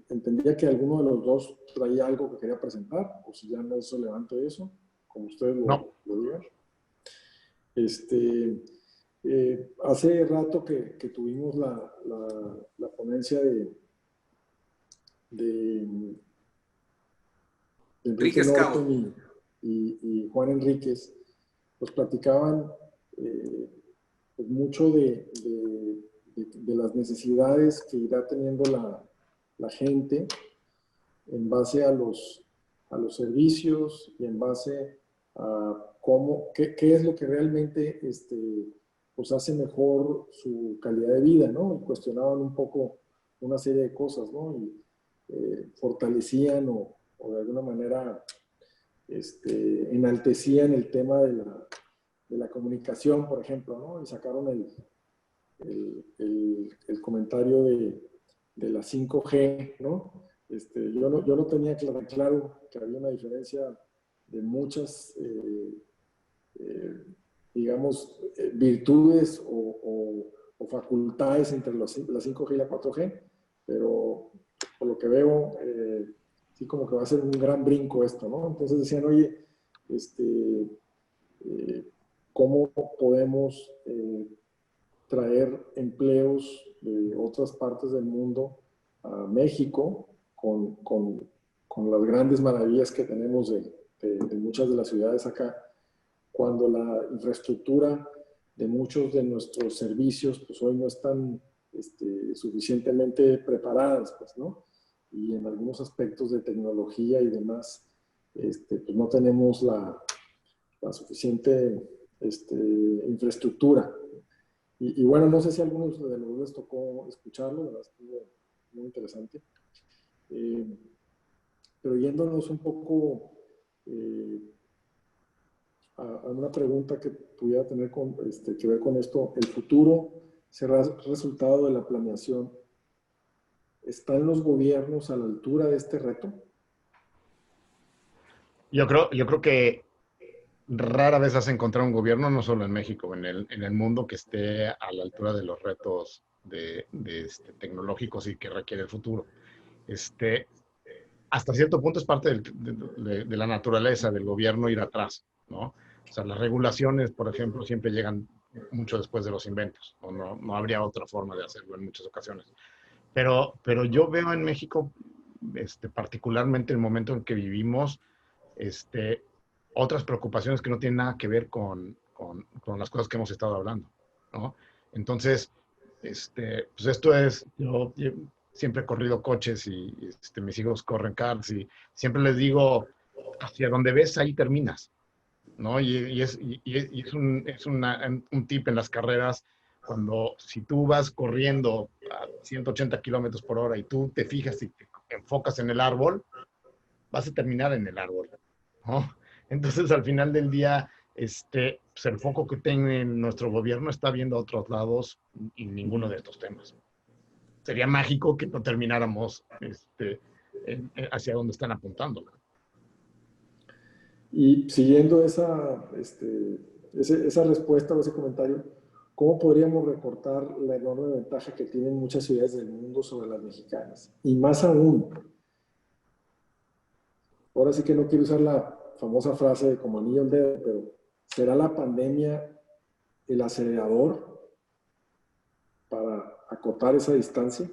entendía que alguno de los dos traía algo que quería presentar, o si ya no es relevante eso, como ustedes lo digan. Hace rato que tuvimos la ponencia de Enrique Norton y Juan Enríquez, pues platicaban pues mucho de las necesidades que irá teniendo la gente en base a los servicios y en base a qué es lo que realmente pues hace mejor su calidad de vida, ¿no? Y cuestionaban un poco una serie de cosas, ¿no? Y fortalecían o de alguna manera enaltecían el tema de la comunicación, por ejemplo, ¿no? Y sacaron el comentario de la 5G, ¿no? Yo no tenía claro que había una diferencia de muchas, digamos, virtudes o facultades entre la 5G y la 4G, pero por lo que veo, sí como que va a ser un gran brinco esto, ¿no? Entonces decían, oye, ¿cómo podemos traer empleos de otras partes del mundo a México con las grandes maravillas que tenemos de muchas de las ciudades acá, cuando la infraestructura de muchos de nuestros servicios pues hoy no están suficientemente preparadas, pues, ¿no? Y en algunos aspectos de tecnología y demás, pues no tenemos la suficiente infraestructura. Y bueno, no sé si a algunos de los les tocó escucharlo, la verdad estuvo muy interesante. Pero yéndonos un poco a una pregunta que pudiera tener que ver con esto, ¿el futuro será resultado de la planeación? ¿Están los gobiernos a la altura de este reto? Yo creo que rara vez has encontrado un gobierno, no solo en México, en el mundo, que esté a la altura de los retos tecnológicos y que requiere el futuro. Hasta cierto punto es parte de la naturaleza del gobierno ir atrás, ¿no? O sea, las regulaciones, por ejemplo, siempre llegan mucho después de los inventos, ¿no? No habría otra forma de hacerlo en muchas ocasiones. Pero yo veo en México, particularmente el momento en que vivimos, otras preocupaciones que no tienen nada que ver con las cosas que hemos estado hablando, ¿no? Entonces, pues esto es, yo siempre he corrido coches y mis hijos corren cars y siempre les digo, hacia donde ves, ahí terminas, ¿no? Y es un tip en las carreras, si tú vas corriendo a 180 kilómetros por hora y tú te fijas y te enfocas en el árbol, vas a terminar en el árbol, ¿no? Entonces, al final del día, pues el foco que tiene nuestro gobierno está viendo a otros lados y ninguno de estos temas. Sería mágico que no termináramos hacia donde están apuntando. Y siguiendo esa respuesta o ese comentario, ¿cómo podríamos recortar la enorme ventaja que tienen muchas ciudades del mundo sobre las mexicanas? Y más aún, ahora sí que no quiero usar la famosa frase de como anillo al dedo, pero ¿será la pandemia el acelerador para acotar esa distancia?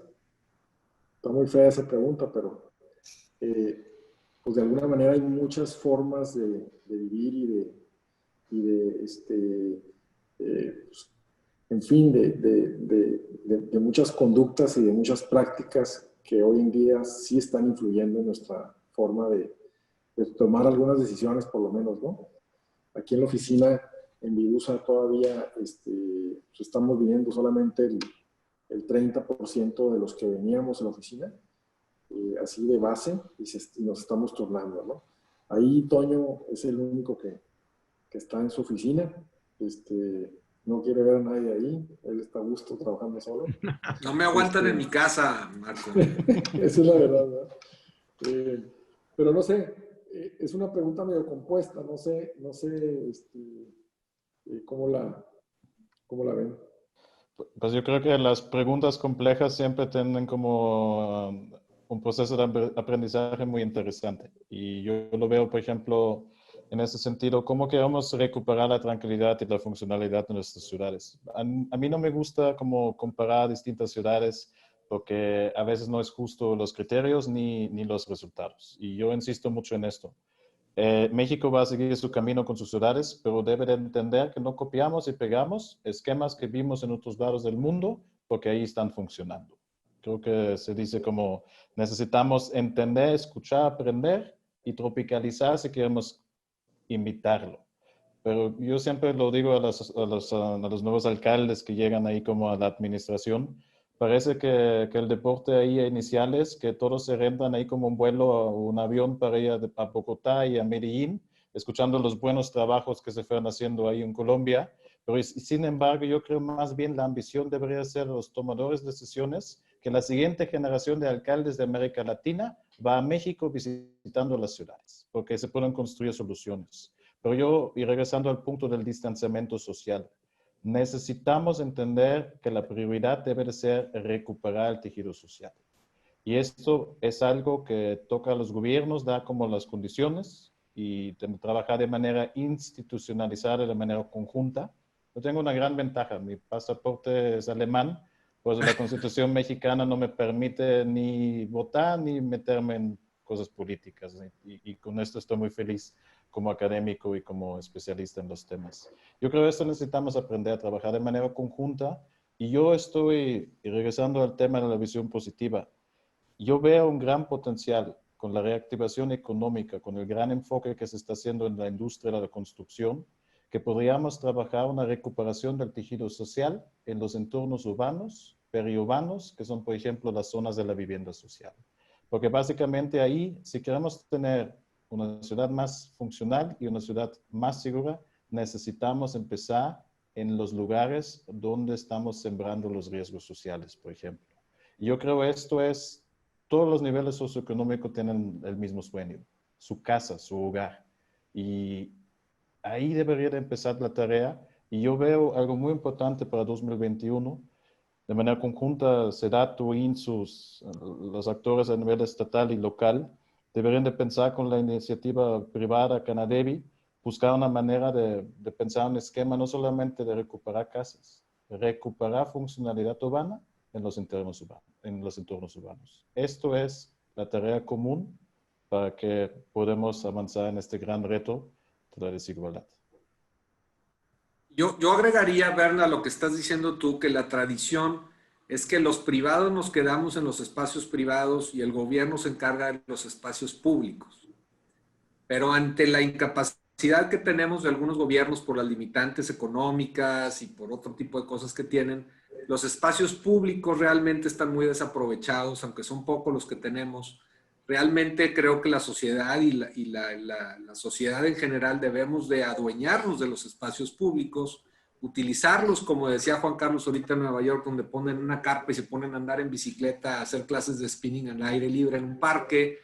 Está muy fea esa pregunta, pero pues de alguna manera hay muchas formas de vivir pues, en fin, de muchas conductas y de muchas prácticas que hoy en día sí están influyendo en nuestra forma de tomar algunas decisiones, por lo menos, ¿no? Aquí en la oficina, en Vidusa, todavía pues estamos viniendo solamente el 30% de los que veníamos a la oficina, así de base, y nos estamos turnando, ¿no? Ahí Toño es el único que está en su oficina, no quiere ver a nadie ahí, él está a gusto trabajando solo. No me aguantan en mi casa, Marco. Esa es la verdad, ¿verdad? Pero no sé, es una pregunta medio compuesta, no sé cómo la ven. Pues yo creo que las preguntas complejas siempre tienen como un proceso de aprendizaje muy interesante. Y yo lo veo, por ejemplo, en ese sentido, ¿cómo queremos recuperar la tranquilidad y la funcionalidad de nuestras ciudades? A mí no me gusta como comparar distintas ciudades porque a veces no es justo los criterios ni los resultados. Y yo insisto mucho en esto. México va a seguir su camino con sus ciudades, pero debe de entender que no copiamos y pegamos esquemas que vimos en otros lados del mundo porque ahí están funcionando. Creo que se dice como necesitamos entender, escuchar, aprender y tropicalizar si queremos imitarlo. Pero yo siempre lo digo a los nuevos alcaldes que llegan ahí como a la administración. Parece que el deporte ahí inicial es que todos se rentan ahí como un vuelo o un avión para ir a Bogotá y a Medellín, escuchando los buenos trabajos que se fueron haciendo ahí en Colombia. Pero sin embargo, yo creo más bien la ambición debería ser los tomadores de decisiones, que la siguiente generación de alcaldes de América Latina va a México visitando las ciudades, porque se pueden construir soluciones. Pero y regresando al punto del distanciamiento social, necesitamos entender que la prioridad debe de ser recuperar el tejido social. Y esto es algo que toca a los gobiernos, da como las condiciones y trabajar de manera institucionalizada, de manera conjunta. Yo tengo una gran ventaja, mi pasaporte es alemán, Pues la Constitución mexicana no me permite ni votar ni meterme en cosas políticas. Y con esto estoy muy feliz como académico y como especialista en los temas. Yo creo que esto necesitamos aprender a trabajar de manera conjunta. Y yo estoy, y regresando al tema de la visión positiva, yo veo un gran potencial con la reactivación económica, con el gran enfoque que se está haciendo en la industria de la construcción, que podríamos trabajar una recuperación del tejido social en los entornos urbanos, periurbanos, que son, por ejemplo, las zonas de la vivienda social. Porque básicamente ahí, si queremos tener una ciudad más funcional y una ciudad más segura, necesitamos empezar en los lugares donde estamos sembrando los riesgos sociales, por ejemplo. Y yo creo que esto es, todos los niveles socioeconómicos tienen el mismo sueño, su casa, su hogar. Y ahí debería de empezar la tarea. Y yo veo algo muy importante para 2021, de manera conjunta, SEDATU, INSUS, los actores a nivel estatal y local, deberían de pensar con la iniciativa privada Canadevi, buscar una manera de pensar un esquema no solamente de recuperar casas, de recuperar funcionalidad urbana en los entornos urbanos. Esto es la tarea común para que podamos avanzar en este gran reto de la desigualdad. Yo agregaría, Berna, lo que estás diciendo tú, que la tradición es que los privados nos quedamos en los espacios privados y el gobierno se encarga de los espacios públicos. Pero ante la incapacidad que tenemos de algunos gobiernos por las limitantes económicas y por otro tipo de cosas que tienen, los espacios públicos realmente están muy desaprovechados, aunque son pocos los que tenemos. Realmente creo que la sociedad y la sociedad en general debemos de adueñarnos de los espacios públicos, utilizarlos, como decía Juan Carlos ahorita en Nueva York, donde ponen una carpa y se ponen a andar en bicicleta, a hacer clases de spinning al aire libre en un parque.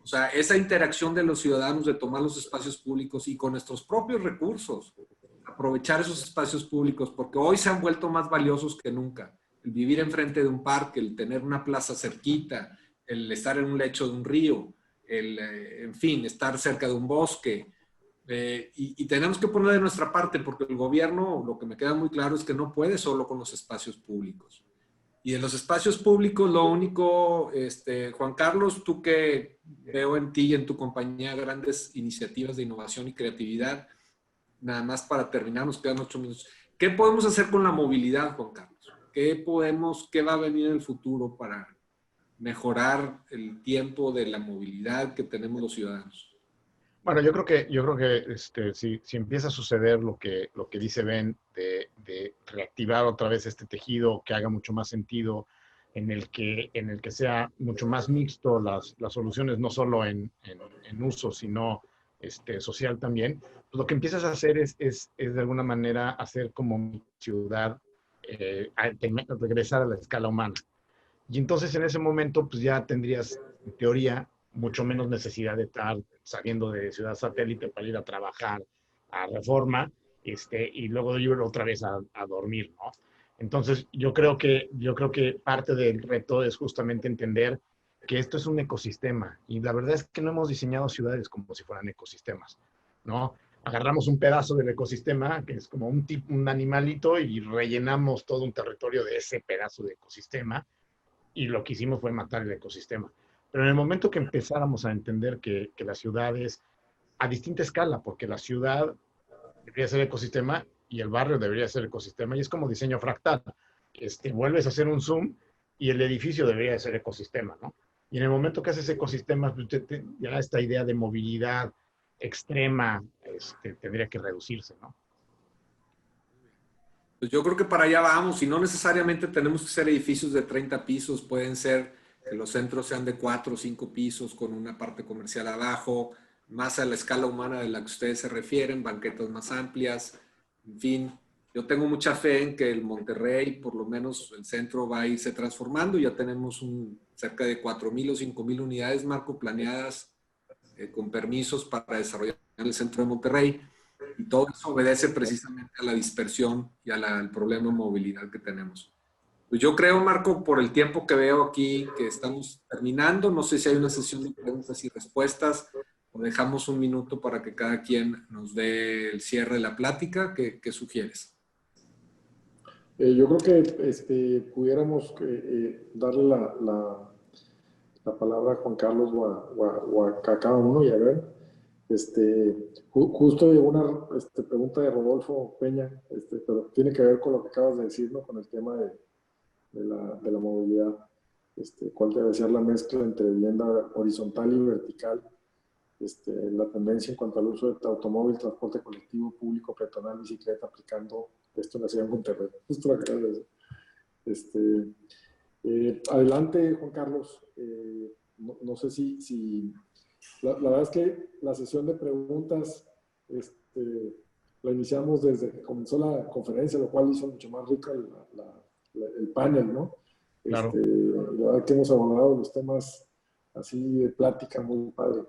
O sea, esa interacción de los ciudadanos de tomar los espacios públicos y con nuestros propios recursos, aprovechar esos espacios públicos, porque hoy se han vuelto más valiosos que nunca. El vivir enfrente de un parque, el tener una plaza cerquita, el estar en un lecho de un río, en fin, estar cerca de un bosque. Y tenemos que poner de nuestra parte, porque el gobierno, lo que me queda muy claro es que no puede solo con los espacios públicos. Y en los espacios públicos, lo único, Juan Carlos, tú que veo en ti y en tu compañía grandes iniciativas de innovación y creatividad, nada más para terminar, nos quedan 8 minutos. ¿Qué podemos hacer con la movilidad, Juan Carlos? ¿Qué va a venir en el futuro para mejorar el tiempo de la movilidad que tenemos los ciudadanos? Bueno, yo creo que si empieza a suceder lo que dice Ben, de reactivar otra vez este tejido que haga mucho más sentido, en el que sea mucho más mixto las soluciones, no solo en uso, sino social también, pues lo que empiezas a hacer es de alguna manera hacer como ciudad, regresar a la escala humana. Y entonces en ese momento pues ya tendrías, en teoría, mucho menos necesidad de estar saliendo de Ciudad Satélite para ir a trabajar a Reforma, y luego ir otra vez a dormir, ¿no? Entonces yo creo que parte del reto es justamente entender que esto es un ecosistema, y la verdad es que no hemos diseñado ciudades como si fueran ecosistemas, ¿no? Agarramos un pedazo del ecosistema, que es como un animalito, y rellenamos todo un territorio de ese pedazo de ecosistema, y lo que hicimos fue matar el ecosistema. Pero en el momento que empezáramos a entender que la ciudad es a distinta escala, porque la ciudad debería ser ecosistema y el barrio debería ser ecosistema, y es como diseño fractal. Vuelves a hacer un zoom y el edificio debería ser ecosistema, ¿no? Y en el momento que haces ecosistema, ya esta idea de movilidad extrema tendría que reducirse, ¿no? Pues yo creo que para allá vamos, y no necesariamente tenemos que ser edificios de 30 pisos, pueden ser que los centros sean de 4 o 5 pisos con una parte comercial abajo, más a la escala humana de la que ustedes se refieren, banquetas más amplias, en fin. Yo tengo mucha fe en que el Monterrey, por lo menos el centro, va a irse transformando. Ya tenemos cerca de 4,000 o 5,000 unidades, Marco, planeadas con permisos para desarrollar el centro de Monterrey. Y todo eso obedece precisamente a la dispersión y al problema de movilidad que tenemos. Pues yo creo, Marco, por el tiempo que veo aquí, que estamos terminando. No sé si hay una sesión de preguntas y respuestas o dejamos un minuto para que cada quien nos dé el cierre de la plática. ¿Qué sugieres? Yo creo que pudiéramos darle la palabra a Juan Carlos o a cada uno y a ver. Justo llegó una pregunta de Rodolfo Peña, pero tiene que ver con lo que acabas de decir, ¿no? Con el tema de la movilidad. ¿Cuál debe ser la mezcla entre vivienda horizontal y vertical? La tendencia en cuanto al uso de automóvil, transporte colectivo, público, peatonal, bicicleta, aplicando esto en la ciudad de Monterrey. Justo lo que acabas de decir. Adelante, Juan Carlos. No sé si la verdad es que la sesión de preguntas la iniciamos desde que comenzó la conferencia, lo cual hizo mucho más rico el panel, ¿no? Claro. La verdad que hemos abordado los temas así de plática muy padre.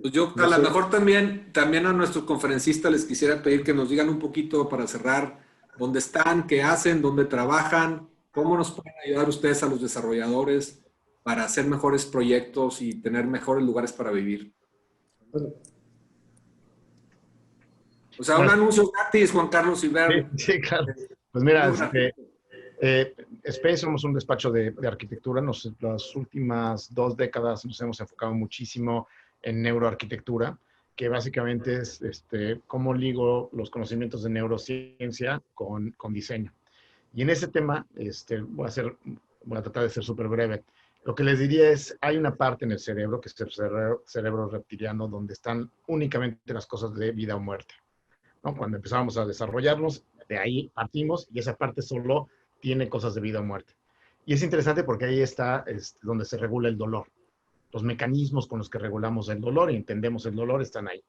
Pues yo a lo mejor también a nuestros conferencistas les quisiera pedir que nos digan un poquito para cerrar dónde están, qué hacen, dónde trabajan, cómo nos pueden ayudar ustedes a los desarrolladores para hacer mejores proyectos y tener mejores lugares para vivir. O sea, un anuncio gratis, Juan Carlos, y ver. Sí, claro. Pues mira, Space somos un despacho de arquitectura. Las últimas 2 décadas nos hemos enfocado muchísimo en neuroarquitectura, que básicamente es cómo ligo los conocimientos de neurociencia con diseño. Y en ese tema voy a tratar de ser súper breve. Lo que les diría es, hay una parte en el cerebro, que es el cerebro reptiliano, donde están únicamente las cosas de vida o muerte, ¿no? Cuando empezamos a desarrollarnos, de ahí partimos y esa parte solo tiene cosas de vida o muerte. Y es interesante porque ahí está donde se regula el dolor. Los mecanismos con los que regulamos el dolor y entendemos el dolor están ahí.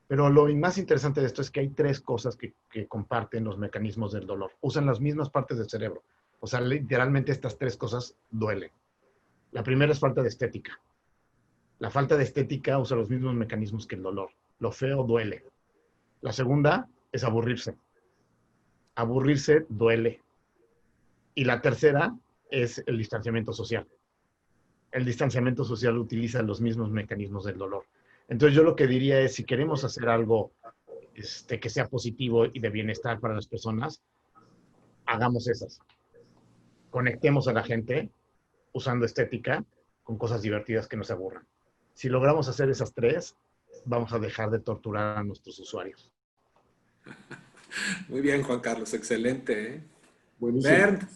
Pero lo más interesante de esto es que hay 3 cosas que comparten los mecanismos del dolor. Usan las mismas partes del cerebro. O sea, literalmente estas 3 cosas duelen. La primera es falta de estética. La falta de estética usa los mismos mecanismos que el dolor. Lo feo duele. La segunda es aburrirse. Aburrirse duele. Y la tercera es el distanciamiento social. El distanciamiento social utiliza los mismos mecanismos del dolor. Entonces yo lo que diría es, si queremos hacer algo que sea positivo y de bienestar para las personas, hagamos esas. Conectemos a la gente usando estética con cosas divertidas que nos aburran. Si logramos hacer esas 3, vamos a dejar de torturar a nuestros usuarios. Muy bien, Juan Carlos, excelente. Buenísimo. Bernd.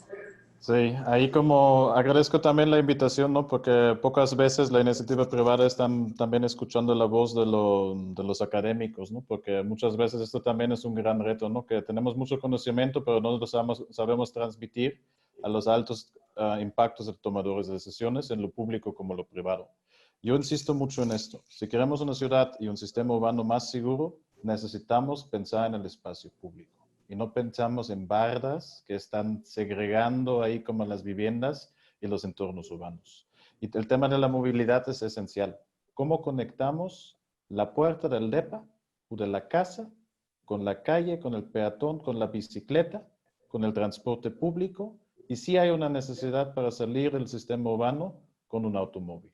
Sí, ahí como agradezco también la invitación, ¿no? Porque pocas veces la iniciativa privada están también escuchando la voz de los académicos, ¿no? Porque muchas veces esto también es un gran reto, ¿no? Que tenemos mucho conocimiento, pero no lo sabemos transmitir a los altos impactos de tomadores de decisiones en lo público como lo privado. Yo insisto mucho en esto. Si queremos una ciudad y un sistema urbano más seguro, necesitamos pensar en el espacio público. Y no pensamos en bardas que están segregando ahí como las viviendas y los entornos urbanos. Y el tema de la movilidad es esencial. ¿Cómo conectamos la puerta del depa o de la casa con la calle, con el peatón, con la bicicleta, con el transporte público? Y sí hay una necesidad para salir del sistema urbano con un automóvil.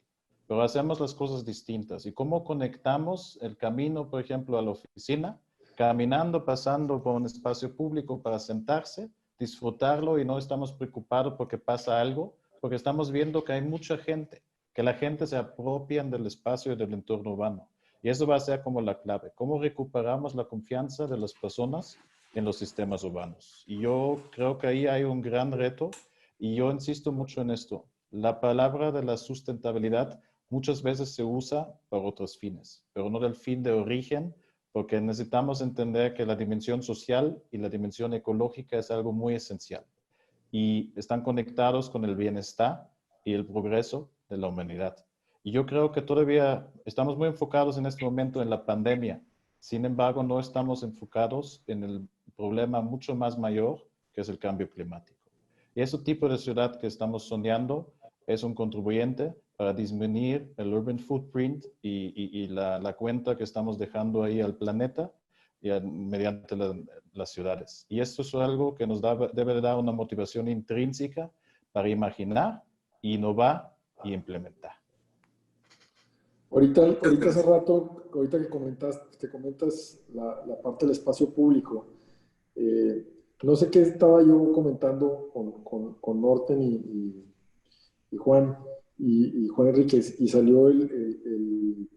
Pero hacemos las cosas distintas. ¿Y cómo conectamos el camino, por ejemplo, a la oficina? Caminando, pasando por un espacio público para sentarse, disfrutarlo y no estamos preocupados porque pasa algo, porque estamos viendo que hay mucha gente, que la gente se apropia del espacio y del entorno urbano. Y eso va a ser como la clave. ¿Cómo recuperamos la confianza de las personas en los sistemas urbanos? Y yo creo que ahí hay un gran reto y yo insisto mucho en esto. La palabra de la sustentabilidad muchas veces se usa para otros fines, pero no del fin de origen, porque necesitamos entender que la dimensión social y la dimensión ecológica es algo muy esencial y están conectados con el bienestar y el progreso de la humanidad. Y yo creo que todavía estamos muy enfocados en este momento en la pandemia. Sin embargo, no estamos enfocados en el problema mucho más mayor, que es el cambio climático. Y ese tipo de ciudad que estamos soñando es un contribuyente para disminuir el urban footprint y la cuenta que estamos dejando ahí al planeta mediante las ciudades. Y esto es algo que nos debe dar una motivación intrínseca para imaginar, innovar y implementar. Ahorita hace rato, ahorita que comentas la parte del espacio público, no sé qué estaba yo comentando con Norten y Juan, y Juan Enríquez, y salió el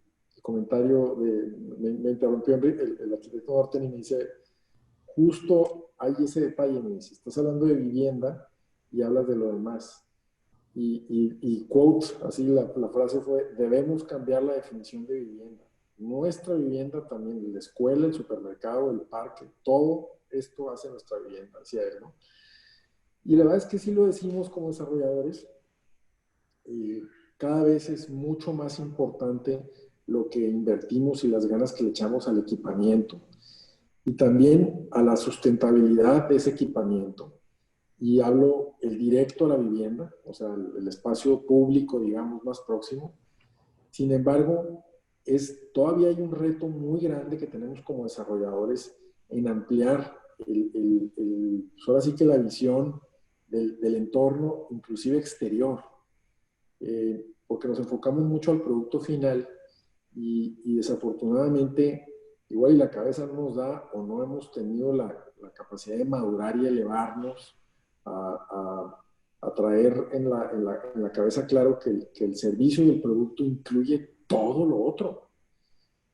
comentario me interrumpió el arquitecto Norten y me dice, justo hay ese detalle, me dice, estás hablando de vivienda y hablas de lo demás. Y quote, así la frase fue, debemos cambiar la definición de vivienda. Nuestra vivienda también, la escuela, el supermercado, el parque, todo esto hace nuestra vivienda, decía él, ¿no? Y la verdad es que sí lo decimos como desarrolladores, cada vez es mucho más importante lo que invertimos y las ganas que le echamos al equipamiento y también a la sustentabilidad de ese equipamiento. Y hablo el directo a la vivienda, o sea, el espacio público, digamos, más próximo. Sin embargo, todavía hay un reto muy grande que tenemos como desarrolladores en ampliar ahora sí que la visión del entorno, inclusive exterior, porque nos enfocamos mucho al producto final y desafortunadamente igual y la cabeza no nos da o no hemos tenido la capacidad de madurar y elevarnos a traer en la cabeza claro que el servicio y el producto incluye todo lo otro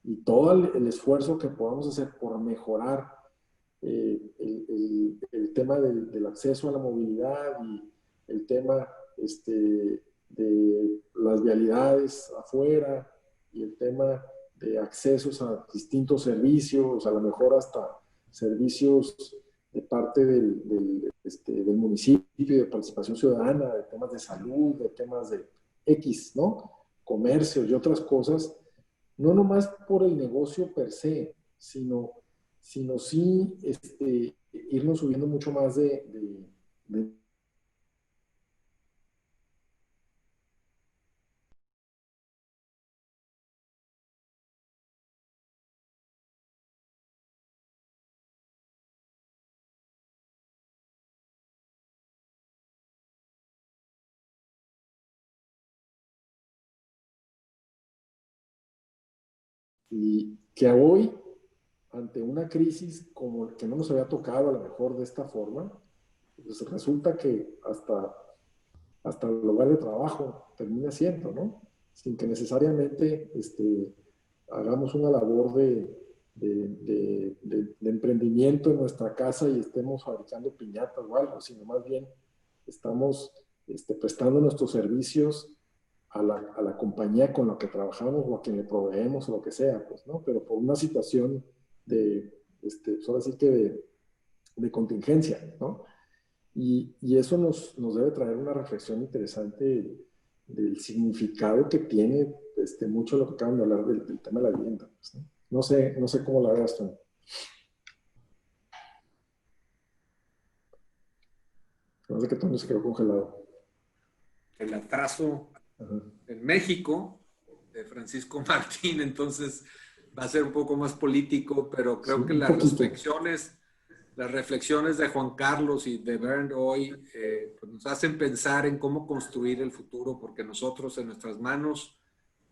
y todo el esfuerzo que podamos hacer por mejorar el tema del acceso a la movilidad y el tema de las vialidades afuera y el tema de accesos a distintos servicios, a lo mejor hasta servicios de parte del municipio, de participación ciudadana, de temas de salud, de temas de X, ¿no? Comercios y otras cosas, no nomás por el negocio per se, sino sí irnos subiendo mucho más de y que hoy, ante una crisis como que no nos había tocado a lo mejor de esta forma, pues resulta que hasta el lugar de trabajo termina siendo, ¿no? Sin que necesariamente hagamos una labor de emprendimiento en nuestra casa y estemos fabricando piñatas o algo, sino más bien estamos prestando nuestros servicios a la compañía con la que trabajamos o a quien le proveemos o lo que sea, pues, ¿no? Pero por una situación pues ahora sí que de contingencia, ¿no? Y eso nos debe traer una reflexión interesante del significado que tiene mucho lo que acaban de hablar del tema de la vivienda. Pues, ¿no? No sé cómo la veas tú. No sé que todo se quedó congelado. El atraso Ajá. en México de Francisco Martín, entonces va a ser un poco más político, pero creo Sí, que un poquito. las reflexiones de Juan Carlos y de Bernd hoy pues nos hacen pensar en cómo construir el futuro, porque nosotros en nuestras manos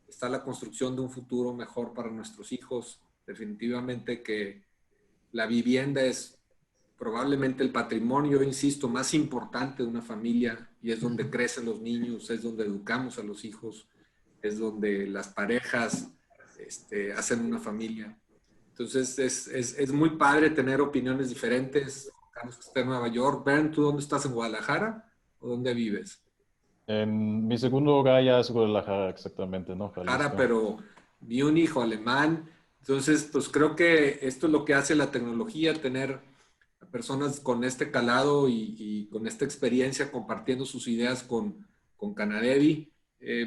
está la construcción de un futuro mejor para nuestros hijos. Definitivamente que la vivienda es probablemente el patrimonio, insisto, más importante de una familia y es donde crecen los niños, es donde educamos a los hijos, es donde las parejas hacen una familia. Entonces es muy padre tener opiniones diferentes. Carlos está en Nueva York. Bernd, ¿tú dónde estás? ¿En Guadalajara o dónde vives? En mi segundo hogar ya es Guadalajara, exactamente, ¿no? Guadalajara, Jalisco. pero Múnich o alemán. Entonces, pues creo que esto es lo que hace la tecnología, tener personas con este calado y con esta experiencia compartiendo sus ideas con Canadevi.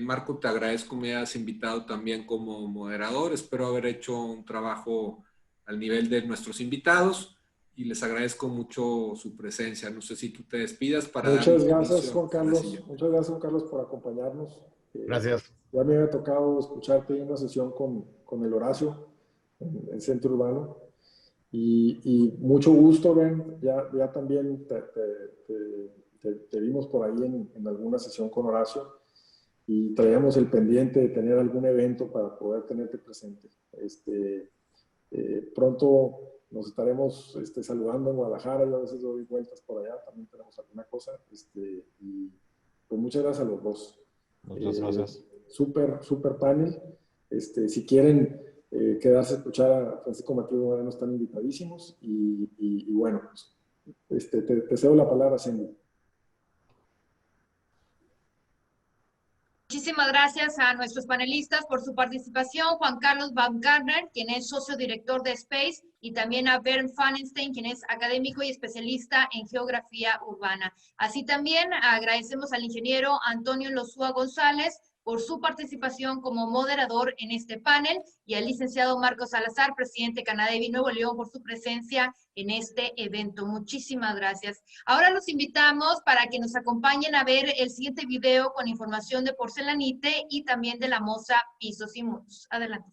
Marco, te agradezco, me has invitado también como moderador. Espero haber hecho un trabajo al nivel de nuestros invitados y les agradezco mucho su presencia. No sé si tú te despidas para darle Muchas gracias, inicio Juan a la Carlos. siguiente. Muchas gracias, Juan Carlos, por acompañarnos. Gracias. Ya me había tocado escucharte en una sesión con el Horacio en el Centro Urbano. Y mucho gusto, Ben. Ya también te vimos por ahí en alguna sesión con Horacio y traíamos el pendiente de tener algún evento para poder tenerte presente. Pronto nos estaremos saludando en Guadalajara. Yo a veces doy vueltas por allá, también tenemos alguna cosa. Y pues muchas gracias a los dos. Muchas gracias. Súper panel. Si quieren quedarse a escuchar a Francisco Matías Moreno, están invitadísimos. Y bueno, pues, te cedo la palabra, Cindy. Muchísimas gracias a nuestros panelistas por su participación. Juan Carlos Baumgartner, quien es socio director de SPACE, y también a Bernd Pfannenstein, quien es académico y especialista en geografía urbana. Así también agradecemos al ingeniero Antonio Lozúa González por su participación como moderador en este panel, y al licenciado Marcos Salazar, presidente Canadevi Nuevo León, por su presencia en este evento. Muchísimas gracias. Ahora los invitamos para que nos acompañen a ver el siguiente video con información de Porcelanite y también de la Moza Pisos y Muros. Adelante.